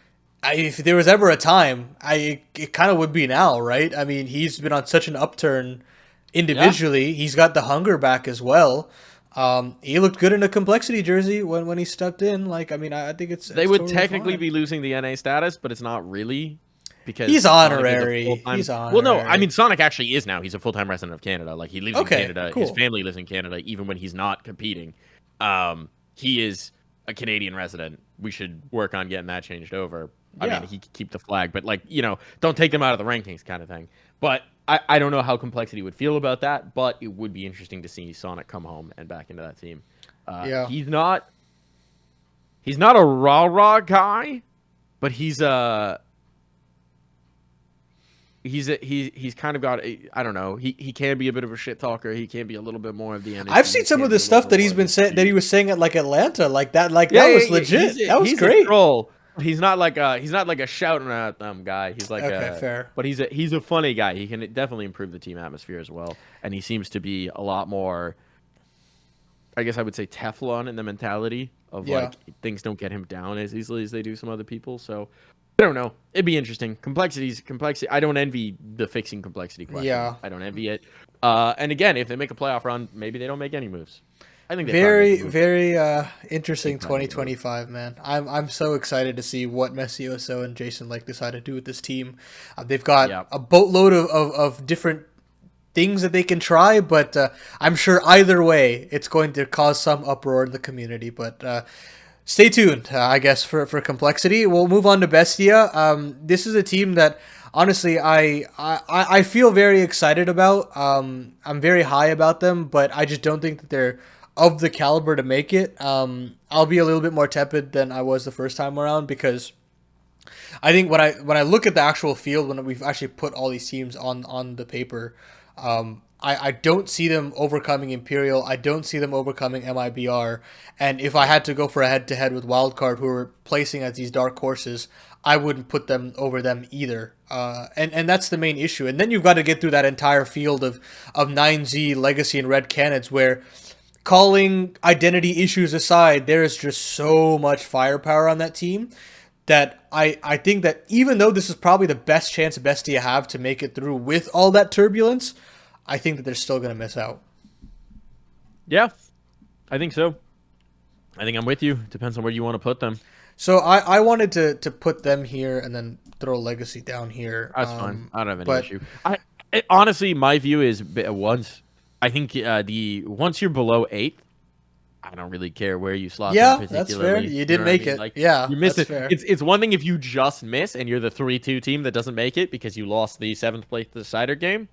if there was ever a time, it kind of would be now, right? I mean, he's been on such an upturn individually. Yeah. He's got the hunger back as well. He looked good in a complexity jersey when he stepped in. Like, I mean, I think They would totally technically fine. be losing the NA status, but it's not really. Because He's honorary. He's Well, no, honorary. I mean, Sonic actually is now. He's a full-time resident of Canada. Like, he lives in Canada. Cool. His family lives in Canada, even when he's not competing. He is a Canadian resident. We should work on getting that changed over. I mean, he could keep the flag, but, like, don't take them out of the rankings kind of thing. But I don't know how Complexity would feel about that, but it would be interesting to see Sonic come home and back into that team. He's not a rah-rah guy, but he's kind of got I don't know. He can be a bit of a shit talker. He can be a little bit more of the energy. I've seen some of the stuff that he's been saying that he was saying at like Atlanta, like that. Like that was legit. That was he's great. A troll. He's not like a shouting at them guy. He's like fair. But he's a funny guy. He can definitely improve the team atmosphere as well. And he seems to be a lot more, I guess I would say, Teflon in the mentality of like things don't get him down as easily as they do some other people. So I don't know. It'd be interesting. Complexity. I don't envy the fixing complexity question. Yeah. I don't envy it. And again, if they make a playoff run, maybe they don't make any moves. I think very interesting 2025, man. I'm so excited to see what Messioso and Jason like decide to do with this team. They've got a boatload of different things that they can try, but I'm sure either way it's going to cause some uproar in the community. But Stay tuned, I guess, for complexity. We'll move on to Bestia. This is a team that honestly I feel very excited about. I'm very high about them, but I just don't think that they're of the caliber to make it. I'll be a little bit more tepid than I was the first time around because I think when I look at the actual field, when we've actually put all these teams on the paper, I don't see them overcoming Imperial. I don't see them overcoming MIBR. And if I had to go for a head-to-head with Wildcard, who are placing as these dark horses, I wouldn't put them over them either. And that's the main issue. And then you've got to get through that entire field of 9Z, Legacy, and Red Canids, where calling identity issues aside, there is just so much firepower on that team that I think that even though this is probably the best chance Bestia have to make it through with all that turbulence, I think that they're still going to miss out. Yeah, I think so. I think I'm with you. Depends on where you want to put them. So I wanted to put them here and then throw Legacy down here. That's fine. I don't have any issue. Honestly, my view is once you're below 8th, I don't really care where you slot them particularly. That's fair. You didn't make it. Like, you missed it. Fair. It's one thing if you just miss and you're the 3-2 team that doesn't make it because you lost the 7th place decider game,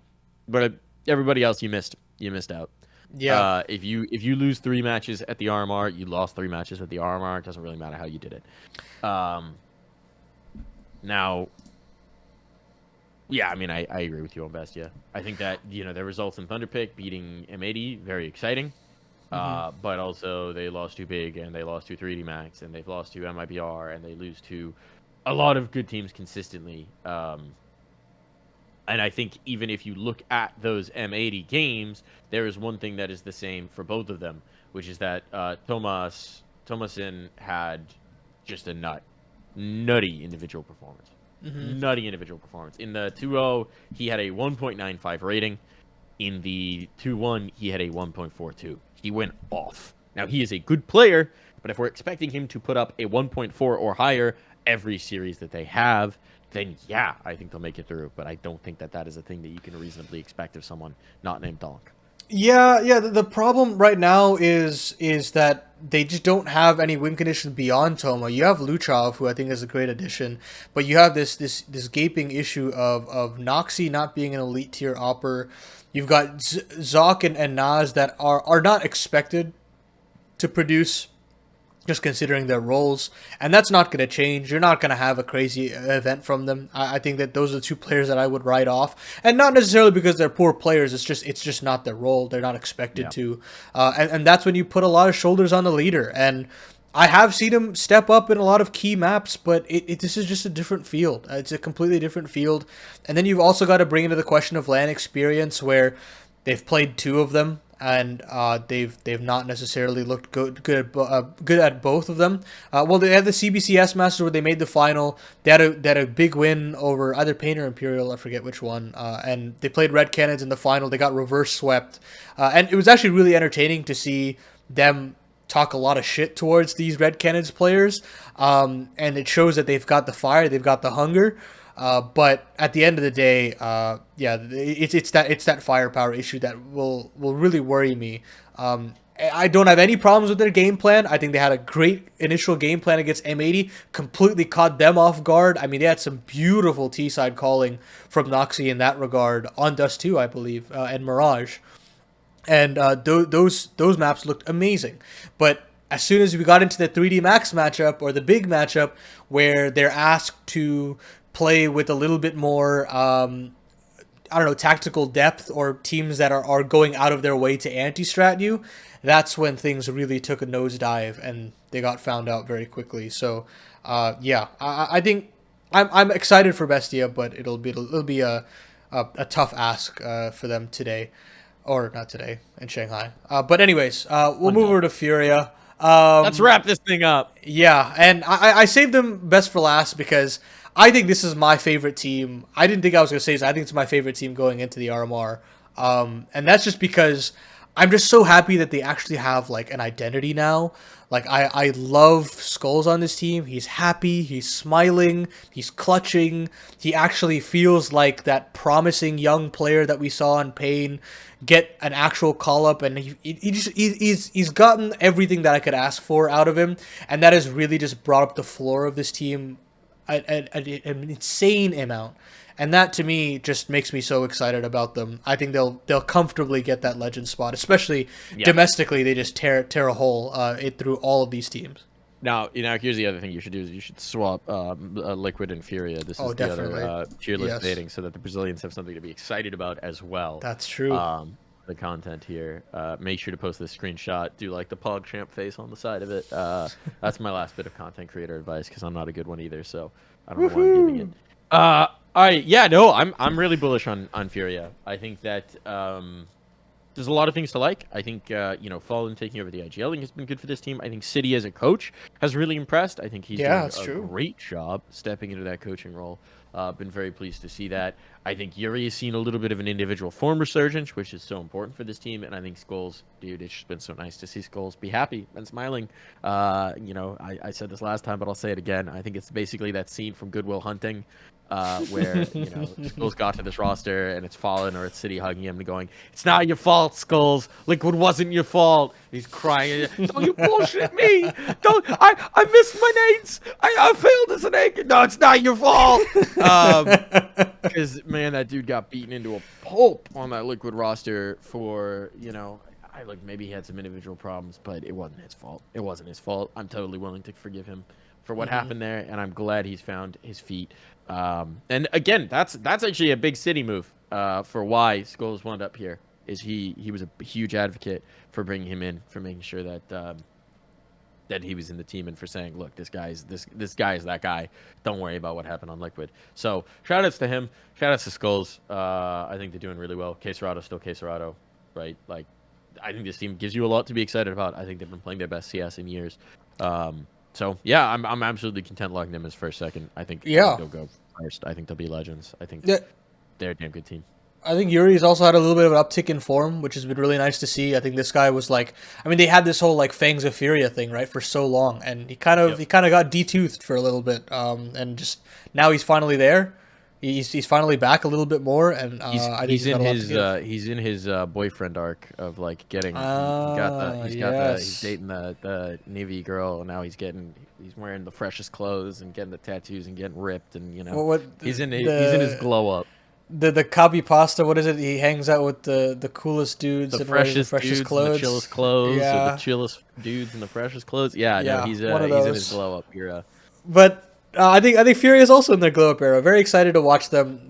but everybody else you missed out. Yeah. If you lose 3 matches at the RMR, you lost 3 matches at the RMR. It doesn't really matter how you did it. Now, yeah, I mean, I agree with you on Bestia. I think that their results in Thunderpick beating M80 very exciting. But also they lost to Big and they lost to 3D Max and they've lost to MIBR and they lose to a lot of good teams consistently. And I think even if you look at those M80 games, there is one thing that is the same for both of them, which is that Thomason had just a nutty individual performance. Nutty individual performance. In the 2-0, he had a 1.95 rating. In the 2-1, he had a 1.42. He went off. Now, he is a good player, but if we're expecting him to put up a 1.4 or higher every series that they have, then yeah, I think they'll make it through. But I don't think that is a thing that you can reasonably expect of someone not named Donk. Yeah. The problem right now is that they just don't have any win conditions beyond Toma. You have Luchov, who I think is a great addition, but you have this gaping issue of Noxy not being an elite tier opper. You've got Zoc and Naz that are not expected to produce, just considering their roles, and that's not going to change. You're not going to have a crazy event from them. I think that those are the 2 players that I would write off, and not necessarily because they're poor players. It's just not their role. They're not expected to, and that's when you put a lot of shoulders on the leader. And I have seen him step up in a lot of key maps, but this is just a different field. It's a completely different field. And then you've also got to bring into the question of LAN experience, where they've played 2 of them, and they've not necessarily looked good at both of them. Well, they had the CBCS Masters where they made the final. They had a big win over either Pain or Imperial, I forget which one. And they played Red Canids in the final. They got reverse swept, and it was actually really entertaining to see them talk a lot of shit towards these Red Canids players, and it shows that they've got the fire, they've got the hunger. But at the end of the day, it's that firepower issue that will really worry me. I don't have any problems with their game plan. I think they had a great initial game plan against M80, completely caught them off guard. I mean, they had some beautiful T-side calling from Noxy in that regard, on Dust 2, I believe, and Mirage. And those maps looked amazing. But as soon as we got into the 3D Max matchup, or the big matchup, where they're asked to play with a little bit more, tactical depth, or teams that are going out of their way to anti-strat you, that's when things really took a nosedive and they got found out very quickly. So, I think I'm excited for Bestia, but it'll be a tough ask for them today. Or not today, in Shanghai. But anyways, we'll move over to Furia. Let's wrap this thing up. Yeah, and I saved them best for last because I think this is my favorite team. I didn't think I was going to say this. I think it's my favorite team going into the RMR. And that's just because I'm just so happy that they actually have like an identity now. Like I love Skulls on this team. He's happy, he's smiling, he's clutching. He actually feels like that promising young player that we saw in Pain get an actual call up, and he's gotten everything that I could ask for out of him, and that has really just brought up the floor of this team an insane amount. And that to me just makes me so excited about them. I think they'll comfortably get that legend spot, especially domestically. They just tear a hole it through all of these teams. Now, here's the other thing you should do is you should swap Liquid and Furia. This is the other tier list dating, so that the Brazilians have something to be excited about as well. That's true. The content here. Make sure to post this screenshot. Do like the PogChamp face on the side of it. That's my last bit of content creator advice because I'm not a good one either. So I don't know why I'm giving it. All right, yeah, no, I'm really bullish on Furia. I think that there's a lot of things to like. I think Fallen taking over the IGLing has been good for this team. I think City as a coach has really impressed. I think he's doing a great job stepping into that coaching role. Been very pleased to see that. I think Yuri has seen a little bit of an individual form resurgence, which is so important for this team. And I think Skulls, dude, it's just been so nice to see Skulls be happy and smiling. I said this last time, but I'll say it again. I think it's basically that scene from Good Will Hunting where Skulls got to this roster and it's Fallen or it's City hugging him and going, "It's not your fault, Skulls. Liquid wasn't your fault." He's crying. "Don't you bullshit me! Don't I missed my nades. I failed as an egg. No, it's not your fault." Because man, that dude got beaten into a pulp on that Liquid roster for maybe he had some individual problems, but it wasn't his fault. It wasn't his fault. I'm totally willing to forgive him for what happened there, and I'm glad he's found his feet. And again, that's actually a big City move for why Skulls wound up here. Is he was a huge advocate for bringing him in, for making sure that that he was in the team, and for saying, "Look, this guy is that guy. Don't worry about what happened on Liquid." So shout outs to him. Shout outs to Skulls. I think they're doing really well. Queserado still Queserado, right? Like, I think this team gives you a lot to be excited about. I think they've been playing their best CS in years. So yeah, I'm absolutely content logging them as first, second. I think they'll go first. I think they'll be legends. I think they're a damn good team. I think Yuri's also had a little bit of an uptick in form, which has been really nice to see. I think this guy was like, they had this whole like Fangs of Furia thing, right, for so long, and he kind of got detoothed for a little bit, and just now he's finally there. He's finally back a little bit more, and I think he's in his boyfriend arc of like getting he's dating the Navy girl, and now he's wearing the freshest clothes and getting the tattoos and getting ripped, and he's in his glow up. The copy pasta, what is it? He hangs out with the coolest dudes, the freshest clothes, the chillest clothes, or the chillest dudes in the freshest clothes. No, he's in his glow up era. But I think Fury is also in their glow up era. Very excited to watch them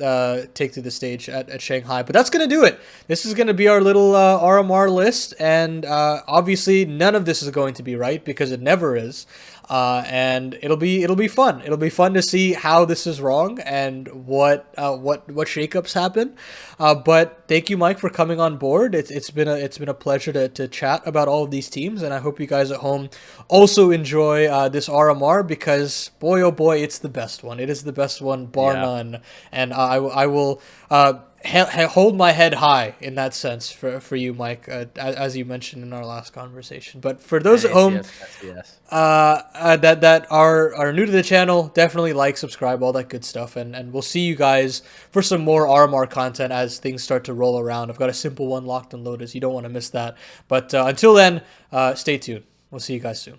take to the stage at Shanghai. But that's gonna do it. This is gonna be our little RMR list, and obviously none of this is going to be right because it never is. And it'll be fun. It'll be fun to see how this is wrong and what shakeups happen. But thank you, Mike, for coming on board. It's been a pleasure to chat about all of these teams, and I hope you guys at home also enjoy this RMR because boy oh boy, it's the best one. It is the best one bar none, and I will hold my head high in that sense for you, Mike, as you mentioned in our last conversation. But for those at home that are new to the channel, definitely like, subscribe, all that good stuff, and we'll see you guys for some more RMR content as things start to roll around. I've got a simple one locked and loaded, so you don't want to miss that. But until then, stay tuned. We'll see you guys soon.